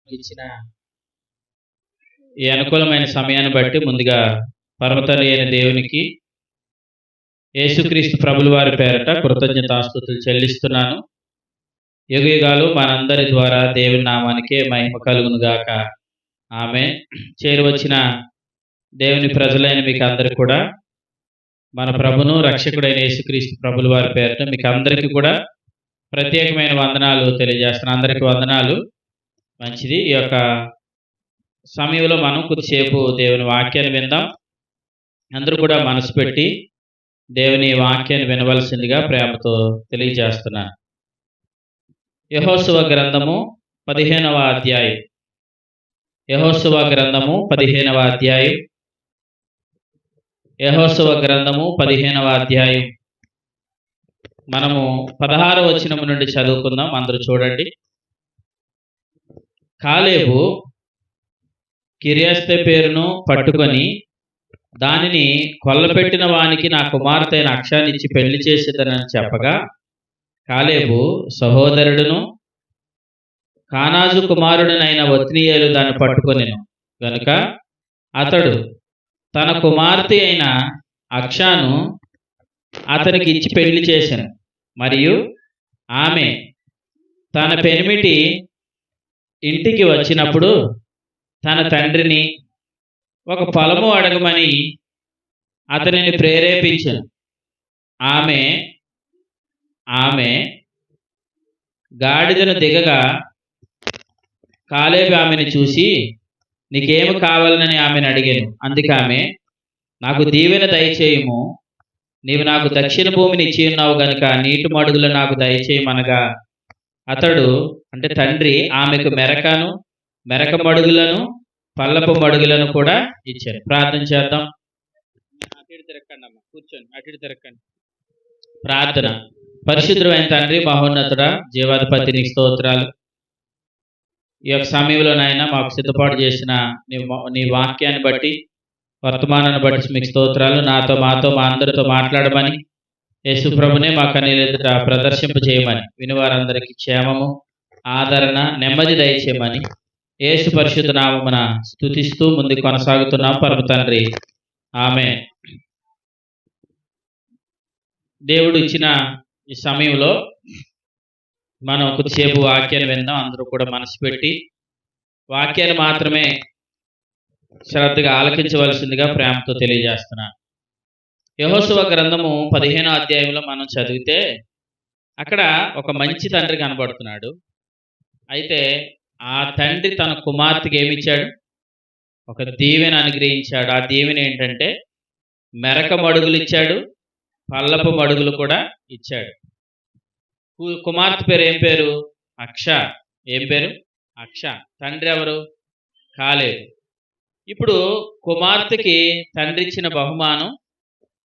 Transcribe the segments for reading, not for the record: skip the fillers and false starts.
ఇచ్చిన ఈ అనుకూలమైన సమయాన్ని బట్టి ముందుగా పరమతండ్రి అయిన దేవునికి యేసుక్రీస్తు ప్రభుల వారి పేరట కృతజ్ఞతాస్తుతులు చెల్లిస్తున్నాను. యుగయుగాలు మనందరి ద్వారా దేవుని నామానికే మహిమ కలుగును గాక. ఆమేన్. చేరువచ్చిన దేవుని ప్రజలైన మీకు అందరికి కూడా మన ప్రభును రక్షకుడైన యేసుక్రీస్తు ప్రభుల వారి పేరట మీకు అందరికీ కూడా ప్రత్యేకమైన వందనాలు తెలియజేస్తున్నాను. అందరికీ వందనాలు. మంచిది. ఈ యొక్క సమయంలో మనం కొద్దిసేపు దేవుని వాక్యాన్ని విందాం. అందరూ కూడా మనసు పెట్టి దేవుని వాక్యాన్ని వినవలసిందిగా ప్రేమతో తెలియజేస్తున్నాను. యెహోషువ గ్రంథము 15వ అధ్యాయం. యెహోషువ గ్రంథము 15వ అధ్యాయం. యెహోషువ గ్రంథము 15వ అధ్యాయం. మనము 16వ వచనం నుండి చదువుకుందాం. అందరూ చూడండి. కాలేబు కిర్యస్తెపెరును పట్టుకొని దానిని కొల్లపెట్టిన వానికి నా కుమార్తె అయిన అక్షానిచ్చి పెళ్లి చేసేదనని చెప్పగా, కాలేబు సహోదరుడును కానాజు కుమారుడునైన ఒత్నీయేలు దాన్ని పట్టుకొనెను గనుక అతడు తన కుమార్తె అయిన అక్షాను అతనికి ఇచ్చి పెళ్లి చేసెను. మరియు ఆమె తన పెనిమిటి ఇంటికి వచ్చినప్పుడు తన తండ్రిని ఒక పొలము అడగమని అతనిని ప్రేరేపించెను. ఆమె గాడిదను దిగగా కాలేబు ఆమెను చూసి, నీకేమి కావాలని ఆమెను అడిగాను. అందుకామె, నాకు దీవెన దయచేయము, నీవు నాకు దక్షిణ భూమిని ఇచ్చి ఉన్నావు గనుక నీటి మడుగులు నాకు దయచేయమనగా, అతడు అంటే తండ్రి ఆమెకు మెరక మడుగులను పల్లపు మడుగులను కూడా ఇచ్చారు. ప్రార్థన చేద్దాం. అటు తిరక్కండి అమ్మ, కూర్చోండి. అటు తిరక్కండి. ప్రార్థన. పరిశుద్ధుడైన తండ్రి, మహోన్నతుడా, జీవాధిపతి, నీకు స్తోత్రాలు. ఈ యొక్క సమయంలో నాయన మాకు సిద్ధపాటు చేసిన నీ వాక్యాన్ని బట్టి, వర్తమానాన్ని బట్టి మీకు స్తోత్రాలు. నాతో మాతో మా అందరితో మాట్లాడమని యేసు ప్రభునే మా కన్నీళ్ళ ఎదుట ప్రదర్శింపజేయమని, వినివారందరికీ క్షేమము, ఆదరణ, నెమ్మది దయచేయమని యేసు పరిశుద్ధ నామమున స్తుతిస్తూ ముందుకు కొనసాగుతున్నాం పరమ తండ్రి. ఆమేన్. దేవుడు ఇచ్చిన ఈ సమయంలో మనం కొద్దిసేపు వాక్యాన్ని విందాం. అందరూ కూడా మనసు పెట్టి వాక్యాన్ని మాత్రమే శ్రద్ధగా ఆలకించవలసిందిగా ప్రేమతో తెలియజేస్తున్నాను. యెహోషువ గ్రంథము 15వ అధ్యాయంలో మనం చదివితే అక్కడ ఒక మంచి తండ్రి కనబడుతున్నాడు. అయితే ఆ తండ్రి తన కుమార్తెకి ఏమిచ్చాడు? ఒక దీవెన అనుగ్రహించాడు. ఆ దీవెన ఏంటంటే మెరక మడుగులు ఇచ్చాడు, పల్లపు మడుగులు కూడా ఇచ్చాడు. కుమార్తె పేరు ఏం పేరు? అక్ష. ఏం పేరు? అక్ష. తండ్రి ఎవరు? కాలేబు. ఇప్పుడు కుమార్తెకి తండ్రి ఇచ్చిన బహుమానం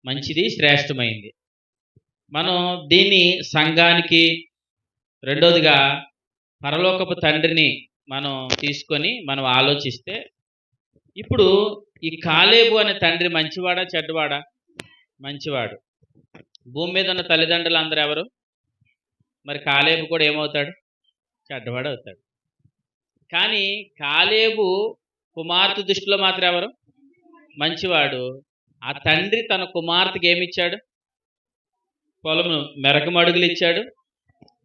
మంచిది, శ్రేష్టమైంది. మనం దీన్ని సంఘానికి, రెండోదిగా పరలోకపు తండ్రిని మనం తీసుకొని మనం ఆలోచిస్తే, ఇప్పుడు ఈ కాలేబు అనే తండ్రి మంచివాడా చెడ్డవాడా? మంచివాడు. భూమి మీద ఉన్న తల్లిదండ్రులు అందరూ ఎవరు? మరి కాలేబు కూడా ఏమవుతాడు? చెడ్డవాడు అవుతాడు. కానీ కాలేబు కుమార్తె దృష్టిలో మాత్రం ఎవరు? మంచివాడు. ఆ తండ్రి తన కుమార్తెకి ఏమిచ్చాడు? పొలము మెరక మడుగులు ఇచ్చాడు,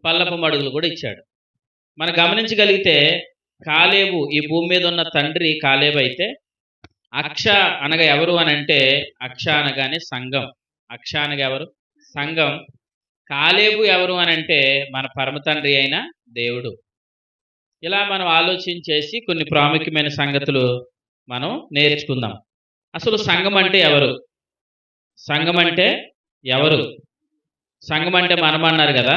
పల్లపు మడుగులు కూడా ఇచ్చాడు. మనం గమనించగలిగితే కాలేబు ఈ భూమి మీద ఉన్న తండ్రి కాలేబు అయితే, అక్ష అనగా ఎవరు అని అంటే, అక్ష అనగానే సంఘం. అక్ష అనగా ఎవరు? సంఘం. కాలేబు ఎవరు అని అంటే మన పరమ తండ్రి అయిన దేవుడు. ఇలా మనం ఆలోచించేసి కొన్ని ప్రాముఖ్యమైన సంగతులు మనం నేర్చుకుందాం. అసలు సంఘం అంటే ఎవరు? సంఘం అంటే ఎవరు? సంఘం అంటే మనం అన్నారు కదా.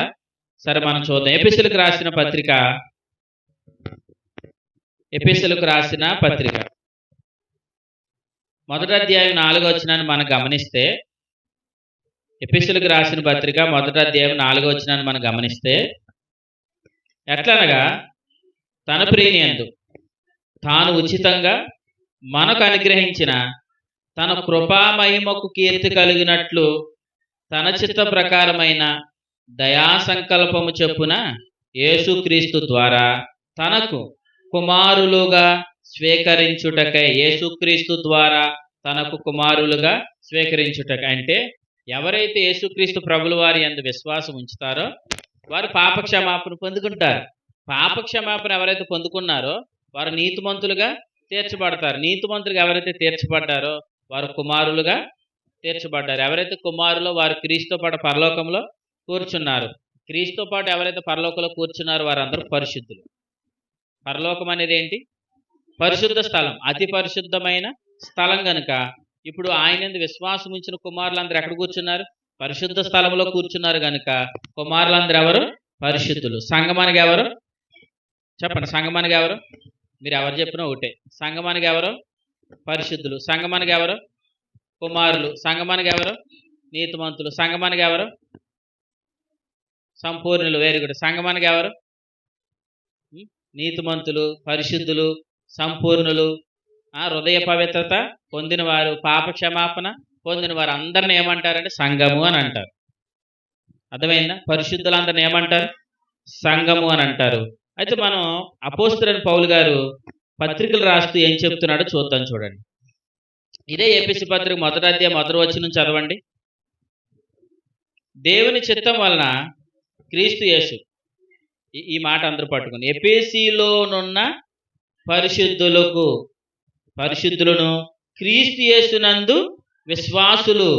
సరే, మనం చూద్దాం. ఎఫెసీయులకు రాసిన పత్రిక మొదటి అధ్యాయం 4వ వచనాన్ని మనం గమనిస్తే, ఎఫెసీయులకు రాసిన పత్రిక మొదటి అధ్యాయం 4వ వచనాన్ని మనం గమనిస్తే, ఎట్లనగా తన ప్రియనియందు తాను ఉచితంగా మనకు అనుగ్రహించిన తన కృపా మహిమకు కీర్తి కలిగినట్లు తన చిత్త ప్రకారమైన దయా సంకల్పము చొప్పున యేసుక్రీస్తు ద్వారా తనకు కుమారులుగా స్వీకరించుటకై, యేసుక్రీస్తు ద్వారా తనకు కుమారులుగా స్వీకరించుటకై. అంటే ఎవరైతే యేసుక్రీస్తు ప్రభుల వారి యందు విశ్వాసం ఉంచుతారో వారు పాపక్షమాపణ పొందుకుంటారు. పాపక్షమాపణ ఎవరైతే పొందుకున్నారో వారు నీతిమంతులుగా తీర్చబడతారు. నీతిమంతులుగా ఎవరైతే తీర్చబడ్డారో వారు కుమారులుగా తీర్చబడ్డారు. ఎవరైతే కుమారులో వారు క్రీస్తుతో పాటు పరలోకంలో కూర్చున్నారు. క్రీస్తుతో పాటు ఎవరైతే పరలోకంలో కూర్చున్నారో వారందరూ పరిశుద్ధులు. పరలోకం అనేది ఏంటి? పరిశుద్ధ స్థలం, అతి పరిశుద్ధమైన స్థలం కనుక ఇప్పుడు ఆయన విశ్వాసం ఉంచిన కుమారులందరూ ఎక్కడ కూర్చున్నారు? పరిశుద్ధ స్థలంలో కూర్చున్నారు కనుక కుమారులందరూ ఎవరు? పరిశుద్ధులు. సంగమానికి ఎవరు? చెప్పండి, సంగమానికి ఎవరు? మీరు ఎవరు చెప్పినా ఒకటే. సంగమానికి ఎవరు? పరిశుద్ధులు. సంగమానికి ఎవరు? కుమారులు. సంగమానికి ఎవరు? నీతిమంతులు. సంగమానికి ఎవరు? సంపూర్ణులు. Very good. సంగమానికి ఎవరు? నీతిమంతులు, పరిశుద్ధులు, సంపూర్ణులు, హృదయ పవిత్రత పొందిన వారు, పాప క్షమాపణ పొందిన వారు అందరిని ఏమంటారంటే సంఘము అని అంటారు. అర్థమైందా? పరిశుద్ధులందరిని ఏమంటారు? సంఘము అని అంటారు. అయితే మనం అపోస్తలుడైన పౌలు గారు పత్రికలు రాస్తూ ఏం చెప్తున్నాడో చూద్దాం. చూడండి, ఇదే ఎఫెసీ పత్రిక 1వ అధ్యాయం 1వ వచనం చదవండి. దేవుని చిత్తం వలన క్రీస్తు యేసు, ఈ మాట అందరూ పట్టుకుని, ఎఫెసీలోనున్న పరిశుద్ధులను క్రీస్తు యేసునందు విశ్వాసులు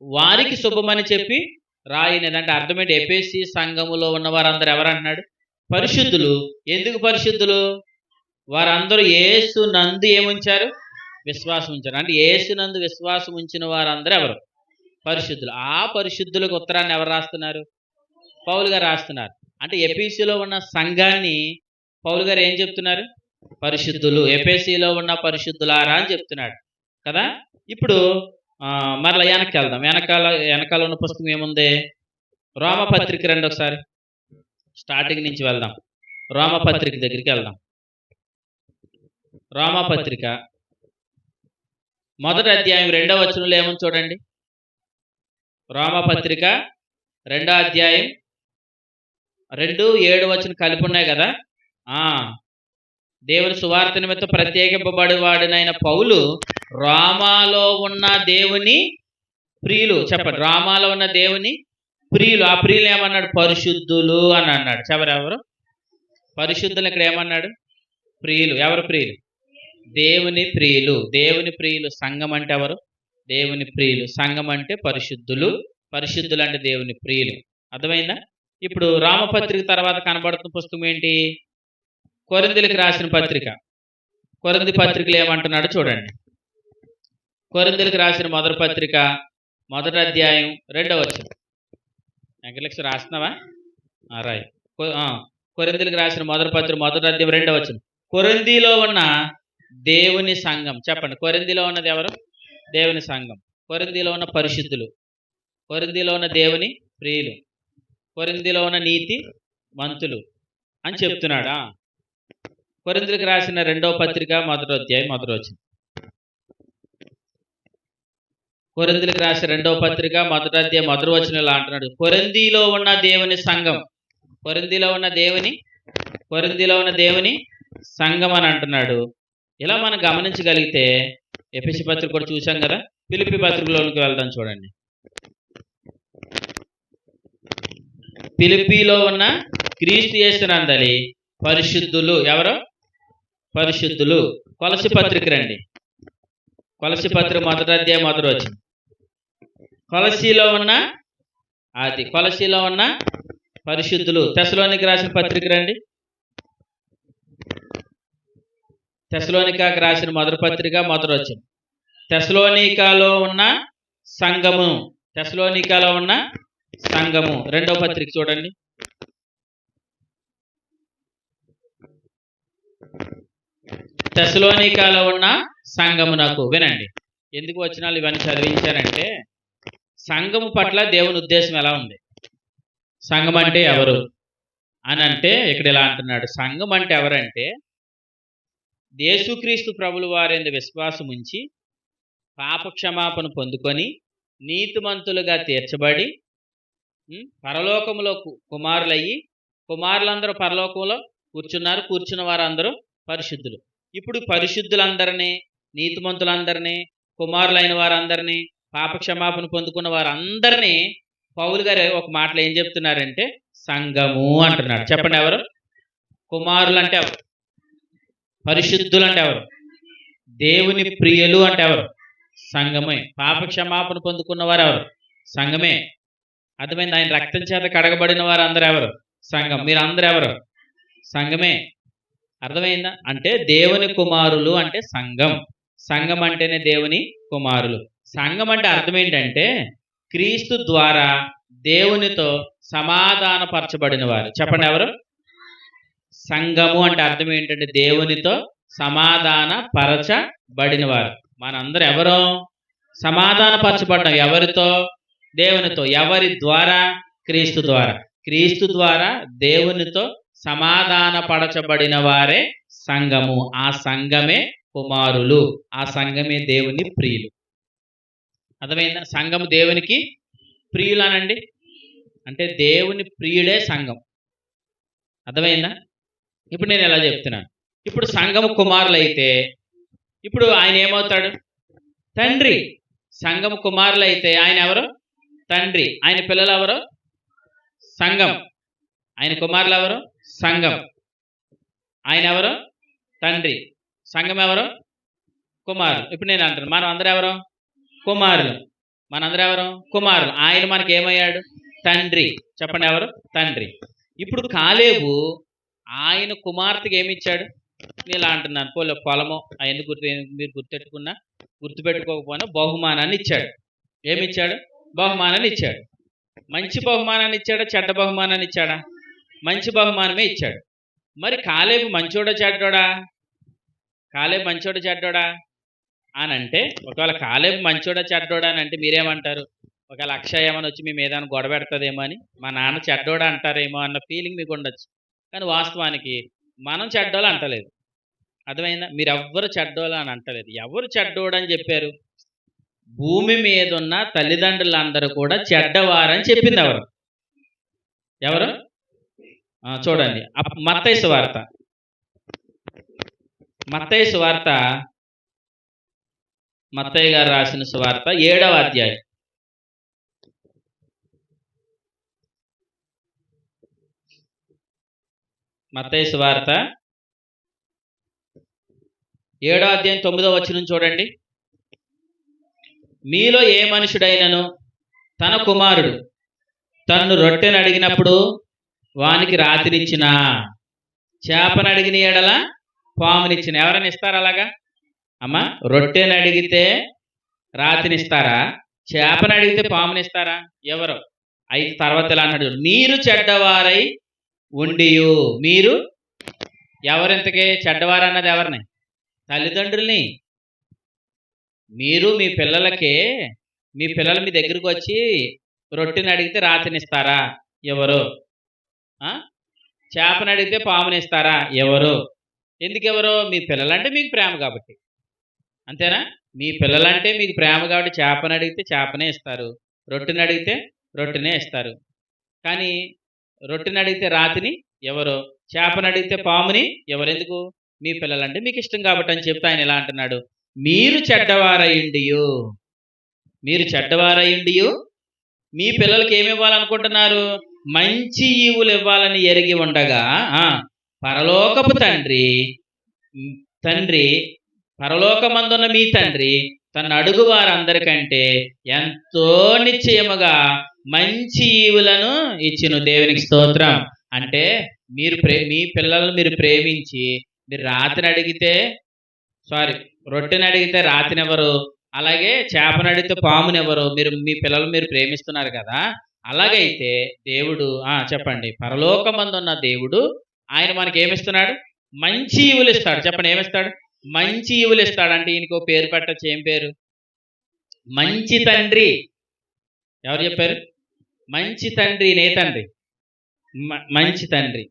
వారికి శుభమని చెప్పి రాయినది. అంటే అర్థం ఏంటి? ఎఫెసీ సంఘములో ఉన్న వారందరూ ఎవరంటున్నాడు? పరిశుద్ధులు. ఎందుకు పరిశుద్ధులు? వారందరూ యేసు నందు ఏముంచారు? విశ్వాసం ఉంచారు. అంటే యేసు నందు విశ్వాసం ఉంచిన వారందరూ ఎవరు? పరిశుద్ధులు. ఆ పరిశుద్ధులకు ఉత్తరాన్ని ఎవరు రాస్తున్నారు? పౌలు గారు రాస్తున్నారు. అంటే ఎఫెసీలో ఉన్న సంఘాన్ని పౌలు గారు ఏం చెప్తున్నారు? పరిశుద్ధులు. ఎఫెసీలో ఉన్న పరిశుద్ధులారా అని చెప్తున్నాడు కదా. ఇప్పుడు మరలా వెనక్కి వెళ్దాం. వెనకాల ఉన్న పుస్తకం ఏముంది? రోమపత్రిక రండి ఒకసారి. స్టార్టింగ్ నుంచి వెళ్దాం. రోమపత్రిక దగ్గరికి వెళ్దాం. రోమపత్రిక 1వ అధ్యాయం 2వ వచనంలో ఏమని చూడండి. రోమపత్రిక 2వ అధ్యాయం 2, 7 వచనం కలిపి ఉన్నాయి కదా. దేవుని సువార్త నిమిత్తం ప్రత్యేకింపబడి వాడినైన పౌలు రోమాలో ఉన్న దేవుని ప్రియులు. చెప్పండి, రోమాలో ఉన్న దేవుని ప్రియులు. ఆ ప్రియులు ఏమన్నాడు? పరిశుద్ధులు అని అన్నాడు. ఎవరెవరు పరిశుద్ధులు? ఇక్కడ ఏమన్నాడు? ప్రియులు. ఎవరు ప్రియులు? దేవుని ప్రియులు. దేవుని ప్రియులు. సంఘం అంటే ఎవరు? దేవుని ప్రియులు. సంఘం అంటే పరిశుద్ధులు. పరిశుద్ధులు అంటే దేవుని ప్రియులు. అర్థమైందా? ఇప్పుడు రామపత్రిక తర్వాత కనబడుతున్న పుస్తకం ఏంటి? కొరింథీయులకు రాసిన పత్రిక. కొరింథీ పత్రికలు ఏమంటున్నాడు చూడండి. కొరింథీయులకు రాసిన మొదటి పత్రిక 1వ అధ్యాయం 2వ వచనం. వెంకటలక్ష్మి రాస్తున్నావా? రాయ్. కొరింథీయులకు రాసిన మొదటి పత్రిక 1వ అధ్యాయం 2వ వచనం. కొరింథీలో ఉన్న దేవుని సంఘం. చెప్పండి, కొరింథీలో ఉన్నది ఎవరు? దేవుని సంఘం. కొరింథీలో ఉన్న పరిశుద్ధులు. కొరింథీలో ఉన్న దేవుని ప్రియులు. కొరింథీలో ఉన్న నీతి మంతులు అని చెప్తున్నాడా. కొరింథీయులకు రాసిన 2వ పత్రిక 1వ అధ్యాయం 1వ వచనం. కొరింథీయులకు రాసిన 2వ పత్రిక 1వ అధ్యాయం 1వ వచనం ఇలా అంటున్నాడు. కొరింథీలో ఉన్న దేవుని సంఘం. కొరింథీలో ఉన్న దేవుని సంఘం అని అంటున్నాడు. ఇలా మనం గమనించగలిగితే ఎఫెసీ పత్రిక కూడా చూసాం కదా. ఫిలిప్పీ పత్రికలోనికి వెళ్దాం చూడండి. ఫిలిప్పీలో ఉన్న క్రీస్తు యేసునందలి పరిశుద్ధులు. ఎవరు? పరిశుద్ధులు. కొలసి పత్రిక రండి. కొలసి పత్రిక 1వ అధ్యాయం 1వ వచనం. కొలసీలో ఉన్న పరిశుద్ధులు. తెస్సలోనికీయులకు రాసిన పత్రిక రండి. తెస్సలోనికీయులకు రాసిన మొదటి పత్రిక 1వ వచనం. తెస్సలోనికలో ఉన్న సంఘము. తెస్సలోనికలో ఉన్న సంఘము. 2వ పత్రిక చూడండి. తెస్సలోనికలో ఉన్న సంఘమునకు. వినండి, ఎందుకు వచనాలు ఇవన్నీ చదివించారంటే సంఘము పట్ల దేవుని ఉద్దేశం ఎలా ఉంది. సంఘం అంటే ఎవరు అని అంటే ఇక్కడ ఇలా అంటున్నాడు. సంఘం అంటే ఎవరంటే యేసుక్రీస్తు ప్రభుల వారి విశ్వాసం ఉంచి పాపక్షమాపణ పొందుకొని నీతిమంతులుగా తీర్చబడి పరలోకములో కుమారులయ్యి, కుమారులందరూ పరలోకంలో కూర్చున్నారు. కూర్చున్న వారందరూ పరిశుద్ధులు. ఇప్పుడు పరిశుద్ధులందరినీ, నీతిమంతులందరినీ, కుమారులైన వారందరినీ, పాపక్షమాపణ పొందుకున్న వారందరినీ పౌలు గారు ఒక మాటలో ఏం చెప్తున్నారంటే సంఘము అంటున్నాడు. చెప్పండి, ఎవరు? కుమారులు అంటే ఎవరు? పరిశుద్ధులు అంటే ఎవరు? దేవుని ప్రియులు అంటే ఎవరు? సంఘమే. పాపక్షమాపణ పొందుకున్న వారు ఎవరు? సంఘమే. అర్థమైంది? ఆయన రక్తం చేత కడగబడిన వారు అందరూ ఎవరు? సంఘం. మీరు అందరూ ఎవరు? సంఘమే. అర్థమైందా? అంటే దేవుని కుమారులు అంటే సంఘం. సంఘం అంటేనే దేవుని కుమారులు. సంఘం అంటే అర్థం ఏంటంటే క్రీస్తు ద్వారా దేవునితో సమాధానపరచబడిన వారు. చెప్పండి, ఎవరు? సంఘము అంటే అర్థం ఏంటంటే దేవునితో సమాధాన పరచబడిన వారు. మనందరూ ఎవరో సమాధానపరచబడ్డాం. ఎవరితో? దేవునితో. ఎవరి ద్వారా? క్రీస్తు ద్వారా. క్రీస్తు ద్వారా దేవునితో సమాధానపరచబడిన వారే సంఘము. ఆ సంఘమే కుమారులు. ఆ సంఘమే దేవుని ప్రియులు. అర్థమైందా? సంఘము దేవునికి ప్రియులనండి. అంటే దేవుని ప్రియుడే సంఘం. అర్థమైందా? ఇప్పుడు నేను ఎలా చెప్తున్నాను. ఇప్పుడు సంఘము కుమారులైతే ఇప్పుడు ఆయన ఏమవుతాడు? తండ్రి. సంఘము కుమారులైతే ఆయన ఎవరు? తండ్రి. ఆయన పిల్లలు ఎవరు? సంఘం. ఆయన కుమారులు ఎవరు? సంఘం. ఆయన ఎవరు? తండ్రి. సంఘం ఎవరు? కుమారులు. ఇప్పుడు నేను అంటాను, మనం అందరూ ఎవరు? కుమారులు. మనందరూ ఎవరు? కుమారులు. ఆయన మనకి ఏమయ్యాడు? తండ్రి. చెప్పండి, ఎవరు? తండ్రి. ఇప్పుడు కాలేబు ఆయన కుమార్తెకి ఏమిచ్చాడు? నేను ఇలా అంటున్నాను, పొలము అవన్నీ మీరు గుర్తుపెట్టుకోకపోయినా బహుమానాన్ని ఇచ్చాడు. ఏమిచ్చాడు? బహుమానాన్ని ఇచ్చాడు. మంచి బహుమానాన్ని ఇచ్చాడా? చెడ్డ బహుమానాన్ని ఇచ్చాడా? మంచి బహుమానమే ఇచ్చాడు. మరి కాలేబు మంచోడా చెడ్డోడా? కాలేబు మంచోడా చెడ్డోడా అని అంటే, ఒకవేళ కాలేబు మంచోడా చెడ్డోడా అని అంటే మీరేమంటారు? ఒకవేళ అక్షయ ఏమని వచ్చి మీ మీద గొడవ పెడుతుందేమో అని, మా నాన్న చెడ్డోడా అంటారేమో అన్న ఫీలింగ్ మీకు ఉండొచ్చు. కానీ వాస్తవానికి మనం చెడ్డోళ్ళు అంటలేదు. అర్థమైందా? మీరు ఎవ్వరు చెడ్డోళ్ళు అని అంటలేదు. ఎవరు చెడ్డోడు అని చెప్పారు? భూమి మీద ఉన్న తల్లిదండ్రులందరూ కూడా చెడ్డవారని చెప్పింది ఎవరు? ఎవరు? చూడండి, మత్తయి సువార్త. మత్తయి సువార్త, మత్తయి గారు రాసిన సువార్త 7వ అధ్యాయం. మత్తయి సువార్త 7వ అధ్యాయం 9వ వచనం చూడండి. మీలో ఏ మనుషుడైనను తన కుమారుడు తన్ను రొట్టెను అడిగినప్పుడు వానికి రాత్రినిచ్చినా, చేపను అడిగిన ఎడల పామునిచ్చిన. ఎవరైనా ఇస్తారా అలాగా? అమ్మా, రొట్టెను అడిగితే రాత్రినిస్తారా? చేపను అడిగితే పామునిస్తారా? ఎవరు? అయితే తర్వాత ఇలా అన్నాడు, మీరు చెడ్డవారై ఉండియు. మీరు ఎవరింతకే చెడ్డవారు అన్నది ఎవరిని? తల్లిదండ్రుల్ని. మీరు మీ పిల్లలకే, మీ పిల్లలు మీ దగ్గరకు వచ్చి రొట్టెని అడిగితే రాత్రినిస్తారా? ఎవరు? చేపను అడిగితే పామునిస్తారా? ఎవరు? ఎందుకు ఎవరు? మీ పిల్లలంటే మీకు ప్రేమ కాబట్టి. అంతేనా? మీ పిల్లలంటే మీకు ప్రేమ కాబట్టి చేపను అడిగితే చేపనే ఇస్తారు, రొట్టెని అడిగితే రొట్టెనే ఇస్తారు. కానీ రొట్టెని అడిగితే రాతిని ఎవరు? చేపను అడిగితే పాముని ఎవరు? ఎందుకు? మీ పిల్లలంటే మీకు ఇష్టం కాబట్టి అని చెప్తే ఆయన ఎలా అంటున్నాడు, మీరు చెడ్డవారయుండియు, మీరు చెడ్డవారయుండియు మీ పిల్లలకి ఏమి ఇవ్వాలనుకుంటున్నారు? మంచి ఈవులు ఇవ్వాలని ఎరిగి ఉండగా పరలోకపు తండ్రి పరలోకమందున్న మీ తండ్రి తన అడుగు వారందరికంటే ఎంతో నిశ్చయముగా మంచి ఈవులను ఇచ్చును. దేవునికి స్తోత్రం. అంటే మీరు మీ పిల్లలను మీరు ప్రేమించి, మీరు రొట్టెని అడిగితే రాతినెవరు, అలాగే చేపను అడిగితే పామునెవరు? మీ పిల్లలు మీరు ప్రేమిస్తున్నారు కదా. అలాగైతే దేవుడు చెప్పండి, పరలోకమందున్న దేవుడు ఆయన మనకి ఏమిస్తున్నాడు? మంచి ఈవులు ఇస్తాడు. చెప్పండి, ఏమిస్తాడు? మంచి ఈవులు ఇస్తాడు. అంటే ఈయనకు పేరు పెట్టచ్చు. ఏం పేరు? మంచి తండ్రి. ఎవరు చెప్పారు? మంచి తండ్రి. నే తండ్రి, మంచి తండ్రి.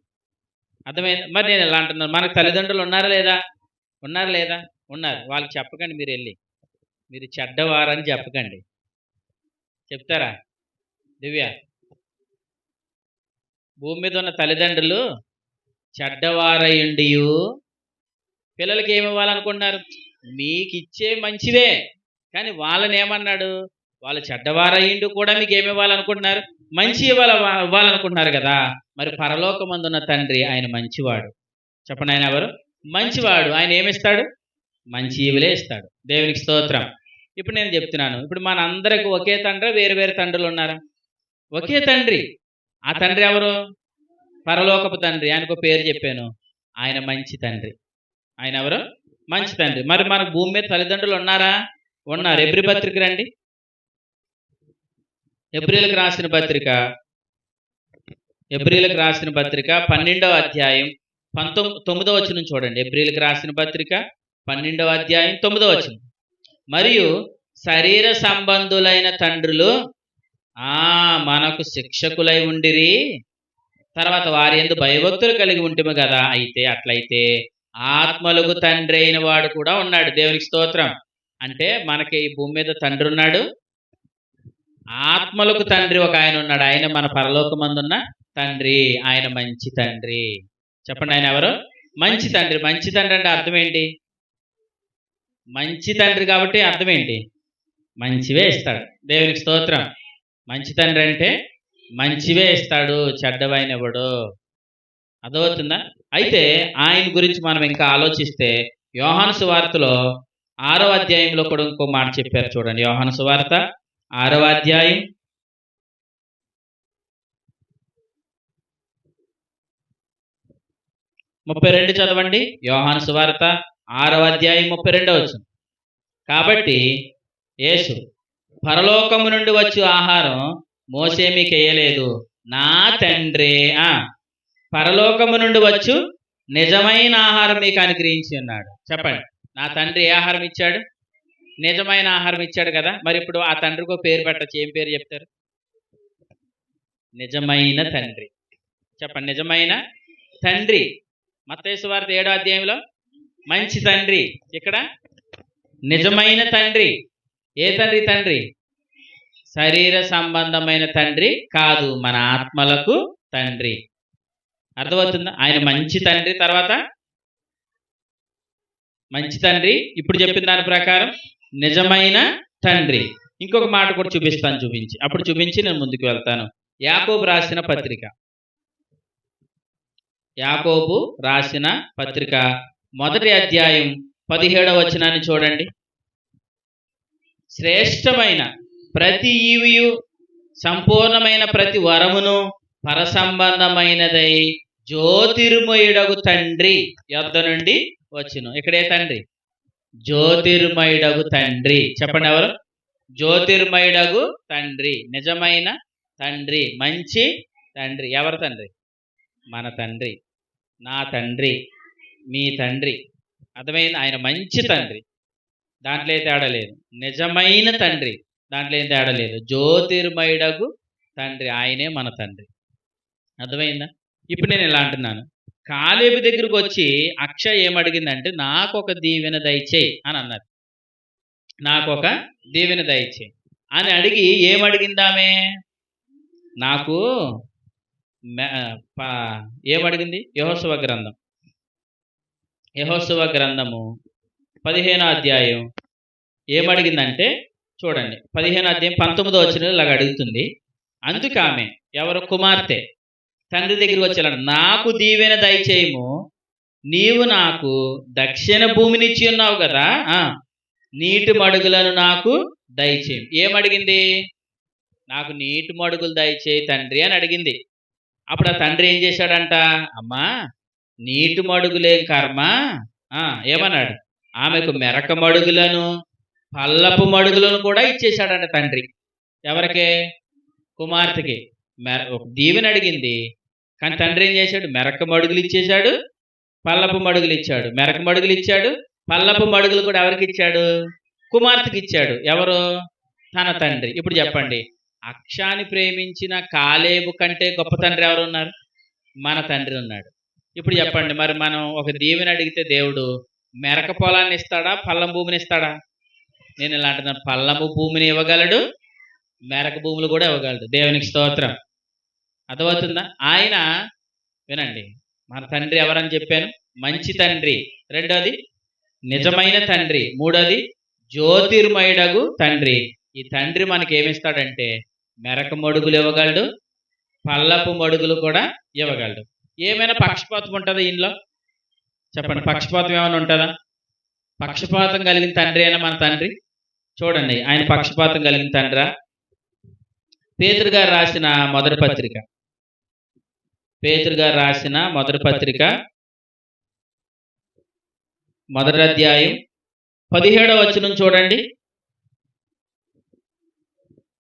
అర్థమైంది? మరి నేను ఎలా అంటున్నాను? మనకు తల్లిదండ్రులు ఉన్నారా లేదా? ఉన్నారు లేదా? ఉన్నారు. వాళ్ళకి చెప్పకండి, మీరు వెళ్ళి మీరు చెడ్డవారని చెప్పకండి. చెప్తారా? దివ్య, భూమి మీద ఉన్న తల్లిదండ్రులు చెడ్డవారయుండియు పిల్లలకి ఏమి ఇవ్వాలనుకుంటున్నారు? మీకు ఇచ్చే మంచివే, కానీ వాళ్ళని ఏమన్నాడు? వాళ్ళు చెడ్డవారయ్యిండు కూడా మీకు ఏమి ఇవ్వాలనుకుంటున్నారు? మంచి ఇవ్వాలనుకుంటున్నారు కదా. మరి పరలోకమందున్న తండ్రి ఆయన మంచివాడు. చెప్పండి, ఆయన ఎవరు? మంచివాడు. ఆయన ఏమిస్తాడు? మంచి ఈవులే ఇస్తాడు. దేవునికి స్తోత్రం. ఇప్పుడు నేను చెప్తున్నాను, ఇప్పుడు మనందరికి ఒకే తండ్రి, వేరు వేరు తండ్రులు ఉన్నారా? ఒకే తండ్రి. ఆ తండ్రి ఎవరు? పరలోకపు తండ్రి. ఆయనకు పేరు చెప్పాను, ఆయన మంచి తండ్రి. ఆయన ఎవరు? మంచి తండ్రి. మరి మనకు భూమి మీద తల్లిదండ్రులు ఉన్నారా? ఉన్నారు. ఎబ్రీ పత్రిక రండి. ఎబ్రీలకు రాసిన పత్రిక 12వ అధ్యాయం 9వ వచనం చూడండి. ఎబ్రీలకు రాసిన పత్రిక 12వ అధ్యాయం 9వ వచనం. మరియు శరీర సంబంధులైన తండ్రులు మనకు శిక్షకులై ఉండిరి, తర్వాత వారి యందు భయభక్తులు కలిగి ఉంటిమి కదా. అట్లయితే ఆత్మలకు తండ్రి అయిన వాడు కూడా ఉన్నాడు. దేవునికి స్తోత్రం. అంటే మనకి ఈ భూమి మీద తండ్రి ఉన్నాడు, ఆత్మలకు తండ్రి ఒక ఆయన ఉన్నాడు. ఆయన మన పరలోకమందున్న తండ్రి. ఆయన మంచి తండ్రి. చెప్పండి, ఆయన ఎవరు? మంచి తండ్రి. మంచి తండ్రి అంటే అర్థం ఏంటి? మంచి తండ్రి కాబట్టి అర్థం ఏంటి? మంచివే ఇస్తాడు. దేవునికి స్తోత్రం. మంచి తండ్రి అంటే మంచివే ఇస్తాడు, చెడ్డవైనవాడు. అర్థమవుతుందా? అయితే ఆయన గురించి మనం ఇంకా ఆలోచిస్తే యోహాను సువార్తలో 6వ అధ్యాయంలో కూడా ఇంకో మాట చెప్పారు చూడండి. యోహాను సువార్త 6వ అధ్యాయం 32 చదవండి. యోహాను సువార్త 6వ అధ్యాయం 32వ వచనం. కాబట్టి యేసు, పరలోకము నుండి వచ్చు ఆహారం మోసే మీకు వేయలేదు, నా తండ్రే పరలోకము నుండి వచ్చు నిజమైన ఆహారం మీకు అనుగ్రహించి ఉన్నాడు. చెప్పండి, నా తండ్రి ఏ ఆహారం ఇచ్చాడు? నిజమైన ఆహారం ఇచ్చాడు కదా. మరి ఇప్పుడు ఆ తండ్రికి పేరు పెట్టచ్చు. ఏం పేరు చెప్తారు? నిజమైన తండ్రి. చెప్పండి, నిజమైన తండ్రి. మత్తయి సువార్త 7వ అధ్యాయంలో మంచి తండ్రి, ఇక్కడ నిజమైన తండ్రి. ఏ తండ్రి? తండ్రి శరీర సంబంధమైన తండ్రి కాదు, మన ఆత్మలకు తండ్రి. అర్థమవుతుందా? ఆయన మంచి తండ్రి. తర్వాత మంచి తండ్రి, ఇప్పుడు చెప్పిన దాని ప్రకారం నిజమైన తండ్రి. ఇంకొక మాట కూడా చూపించి నేను ముందుకు వెళ్తాను. యాకోబు రాసిన పత్రిక 1వ అధ్యాయం 17వ వచనాన్ని చూడండి. శ్రేష్టమైన ప్రతి ఈవియు సంపూర్ణమైన ప్రతి వరమును పరసంబంధమైనదై జ్యోతిర్మయుడగు తండ్రి యొద్ద నుండి వచ్చును. ఇక్కడే తండ్రి, జ్యోతిర్మయుడగు తండ్రి. చెప్పండి, ఎవరు? జ్యోతిర్మయుడగు తండ్రి, నిజమైన తండ్రి, మంచి తండ్రి. ఎవరి తండ్రి? మన తండ్రి, నా తండ్రి, మీ తండ్రి. అర్థమైంది? ఆయన మంచి తండ్రి, దాంట్లో ఏ తేడా లేదు. నిజమైన తండ్రి, దాంట్లో ఏం తేడా లేదు. జ్యోతిర్మయుడగు తండ్రి, ఆయనే మన తండ్రి. అర్థమైందా? ఇప్పుడు నేను ఇలా అంటున్నాను, కాలేబు దగ్గరకు వచ్చి అక్షయ్ ఏమడిగిందంటే, నాకు ఒక దీవెన దయచేయి అని అన్నది. నాకు ఒక దీవెన దయచేయి అని అడిగి ఏమడిగిందామే? నాకు ఏమడిగింది? యెహోషువ గ్రంథము 15వ అధ్యాయం ఏమడిగిందంటే చూడండి. 15వ అధ్యాయం 19వ వచనం ఇలాగ అడుగుతుంది. అందుకు ఆమె, ఎవరు? కుమార్తె, తండ్రి దగ్గరికి వచ్చేలాడు, నాకు దీవెన దయచేయము, నీవు నాకు దక్షిణ భూమినిచ్చి ఉన్నావు కదా, నీటి మడుగులను నాకు దయచేయి. ఏమడిగింది? నాకు నీటి మడుగులు దయచేయి తండ్రి అని అడిగింది. అప్పుడు ఆ తండ్రి ఏం చేశాడంట? అమ్మా, నీటి మడుగులేం కర్మ. ఏమన్నాడు? ఆమెకు మెరక మడుగులను పల్లపు మడుగులను కూడా ఇచ్చేశాడంట తండ్రి. ఎవరికే? కుమార్తెకి. దీవెన అడిగింది, కానీ తండ్రి ఏం చేశాడు? మెరక మడుగులు ఇచ్చేశాడు, పల్లపు మడుగులు ఇచ్చాడు. మెరక మడుగులు ఇచ్చాడు, పల్లపు మడుగులు కూడా ఎవరికి ఇచ్చాడు? కుమార్తెకి ఇచ్చాడు. ఎవరు? తన తండ్రి. ఇప్పుడు చెప్పండి, అక్షాన్ని ప్రేమించిన కాలేబు కంటే గొప్ప తండ్రి ఎవరు ఉన్నారు? మన తండ్రి ఉన్నాడు. ఇప్పుడు చెప్పండి, మరి మనం ఒక దీవెన అడిగితే దేవుడు మెరక పొలాన్ని ఇస్తాడా, పల్లం భూమిని ఇస్తాడా? నేను ఇలా అంటున్నాను, పల్లము భూమిని ఇవ్వగలడు, మెరక భూములు కూడా ఇవ్వగలడు. దేవునికి స్తోత్రం. అర్థమవుతుందా? ఆయన వినండి, మన తండ్రి ఎవరని చెప్పాను? మంచి తండ్రి. రెండోది నిజమైన తండ్రి. మూడోది జ్యోతిర్మయుడగు తండ్రి. ఈ తండ్రి మనకి ఏమిస్తాడంటే మెరక మడుగులు ఇవ్వగలడు, పల్లపు మడుగులు కూడా ఇవ్వగలడు. ఏమైనా పక్షపాతం ఉంటుందా ఇంట్లో? చెప్పండి, పక్షపాతం ఏమైనా ఉంటుందా? పక్షపాతం కలిగిన తండ్రి అయినా మన తండ్రి. చూడండి, ఆయన పక్షపాతం కలిగిన తండ్రా. పేతురు గారు రాసిన మొదటి పత్రిక, పేతురు గారు రాసిన మొదటి పత్రిక మొదటి అధ్యాయం 17వ వచనం చూడండి.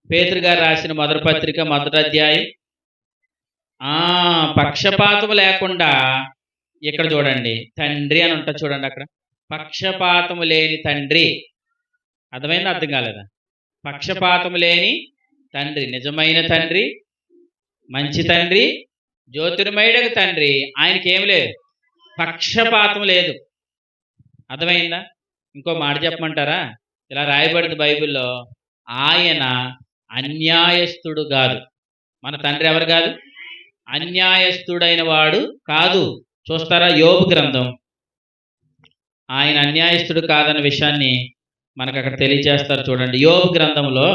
పేతురు గారు రాసిన మొదటి పత్రిక మొదటి అధ్యాయం. పక్షపాతం లేకుండా ఇక్కడ చూడండి, తండ్రి అని ఉంటుంది చూడండి. అక్కడ పక్షపాతము లేని తండ్రి. అర్థమైంది? అర్థం కాలేదా? పక్షపాతము లేని తండ్రి, నిజమైన తండ్రి, మంచి తండ్రి, జ్యోతిర్మయుడకు తండ్రి. ఆయనకి ఏం లేదు, పక్షపాతం లేదు. అర్థమైందా? ఇంకో మాట చెప్పమంటారా? ఇలా రాయబడింది బైబిల్లో, ఆయన అన్యాయస్తుడు కాదు. మన తండ్రి ఎవరు కాదు? అన్యాయస్తుడైన వాడు కాదు. చూస్తారా యోబు గ్రంథం, ఆయన అన్యాయస్తుడు కాదన్న విషయాన్ని మనకు అక్కడ తెలియజేస్తారు. చూడండి యోబు గ్రంథంలో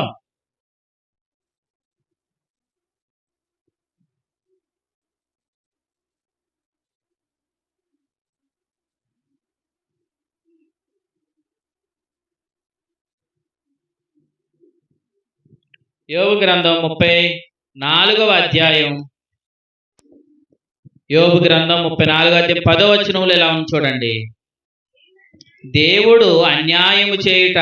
యోబు గ్రంథం 34వ అధ్యాయం. యోబు గ్రంథం 34వ అధ్యాయం 10వ వచనంలో ఎలా ఉంది చూడండి. దేవుడు అన్యాయము చేయుట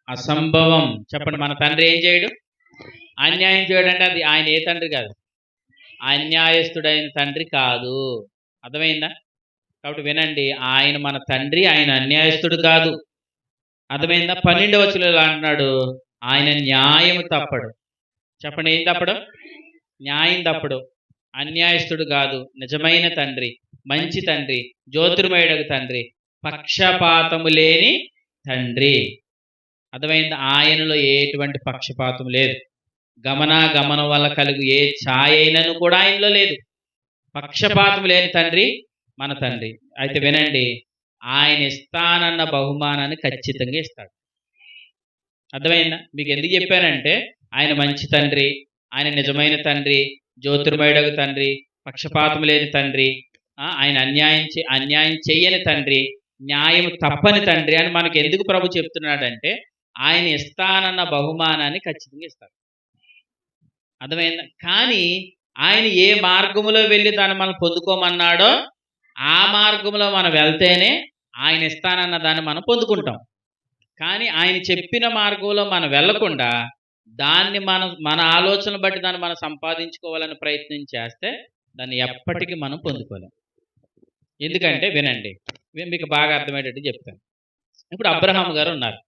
అసంభవం. చెప్పండి, మన తండ్రి ఏం చేయడు? అన్యాయం చేయడం. అంటే అది ఆయన ఏ తండ్రి కాదు, అన్యాయస్తుడైన తండ్రి కాదు. అర్థమైందా? కాబట్టి వినండి, ఆయన మన తండ్రి, ఆయన అన్యాయస్తుడు కాదు. అర్థమైందా? 12వ వచనంలో అంటున్నాడు, ఆయన న్యాయము తప్పడు. చెప్పండి, ఏం తప్పడు? న్యాయం తప్పడు. అన్యాయస్తుడు కాదు, నిజమైన తండ్రి, మంచి తండ్రి, జ్యోతిర్మయుడకు తండ్రి, పక్షపాతము లేని తండ్రి. అర్థమైంది? ఆయనలో ఎటువంటి పక్షపాతం లేదు. గమనం వల్ల కలుగు ఏ ఛాయ అయినను కూడా ఆయనలో లేదు. పక్షపాతం లేని తండ్రి మన తండ్రి. అయితే వినండి, ఆయన ఇస్తానన్న బహుమానాన్ని ఖచ్చితంగా ఇస్తాడు. అర్థమైందా? మీకు ఎందుకు చెప్పానంటే, ఆయన మంచి తండ్రి, ఆయన నిజమైన తండ్రి, జ్యోతిర్మయుడకు తండ్రి, పక్షపాతం లేని తండ్రి, ఆయన అన్యాయం చెయ్యని తండ్రి, న్యాయం తప్పని తండ్రి అని మనకు ఎందుకు ప్రభు చెప్తున్నాడంటే, ఆయన ఇస్తానన్న బహుమానాన్ని ఖచ్చితంగా ఇస్తాడు. అర్థమైందా? కానీ ఆయన ఏ మార్గంలో వెళ్ళి దాన్ని మనం పొందుకోమన్నాడో ఆ మార్గంలో మనం వెళ్తేనే ఆయన ఇస్తానన్న దాన్ని మనం పొందుకుంటాం. కానీ ఆయన చెప్పిన మార్గంలో మనం వెళ్లకుండా దాన్ని మన ఆలోచన బట్టి దాన్ని మనం సంపాదించుకోవాలని ప్రయత్నం చేస్తే దాన్ని ఎప్పటికీ మనం పొందుకోలేం. ఎందుకంటే వినండి, మీకు బాగా అర్థమయ్యేటట్టు చెప్తాను. ఇప్పుడు అబ్రహాము గారు ఉన్నారు.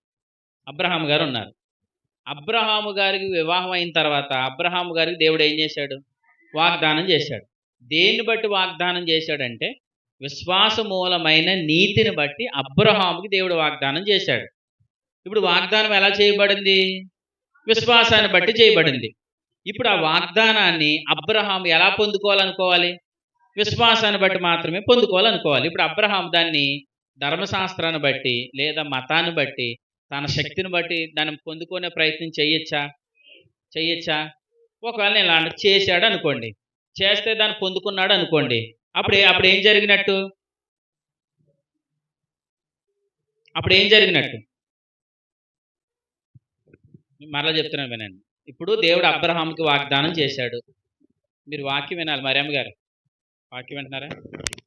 అబ్రహాము గారికి వివాహం అయిన తర్వాత అబ్రహాము గారికి దేవుడు ఏం చేశాడు? వాగ్దానం చేశాడు. దేన్ని బట్టి వాగ్దానం చేశాడంటే, విశ్వాస మూలమైన నీతిని బట్టి అబ్రహాముకి దేవుడు వాగ్దానం చేశాడు. ఇప్పుడు వాగ్దానం ఎలా చేయబడింది? విశ్వాసాన్ని బట్టి చేయబడింది. ఇప్పుడు ఆ వాగ్దానాన్ని అబ్రహాము ఎలా పొందుకోవాలనుకోవాలి? విశ్వాసాన్ని బట్టి మాత్రమే పొందుకోవాలనుకోవాలి. ఇప్పుడు అబ్రహాం దాన్ని ధర్మశాస్త్రాన్ని బట్టి లేదా మతాన్ని బట్టి తన శక్తిని బట్టి దాన్ని పొందుకునే ప్రయత్నం చెయ్యొచ్చా? ఒకవేళ నేను ఇలాంటి చేశాడు అనుకోండి, చేస్తే దాన్ని పొందుకున్నాడు అనుకోండి, అప్పుడు ఏం జరిగినట్టు? మరలా చెప్తున్నాను వినండి. ఇప్పుడు దేవుడు అబ్రహాంకి వాగ్దానం చేశాడు. మీరు వాక్యం వినాలి. మరియమ్మ గారు వాక్యం వింటున్నారా?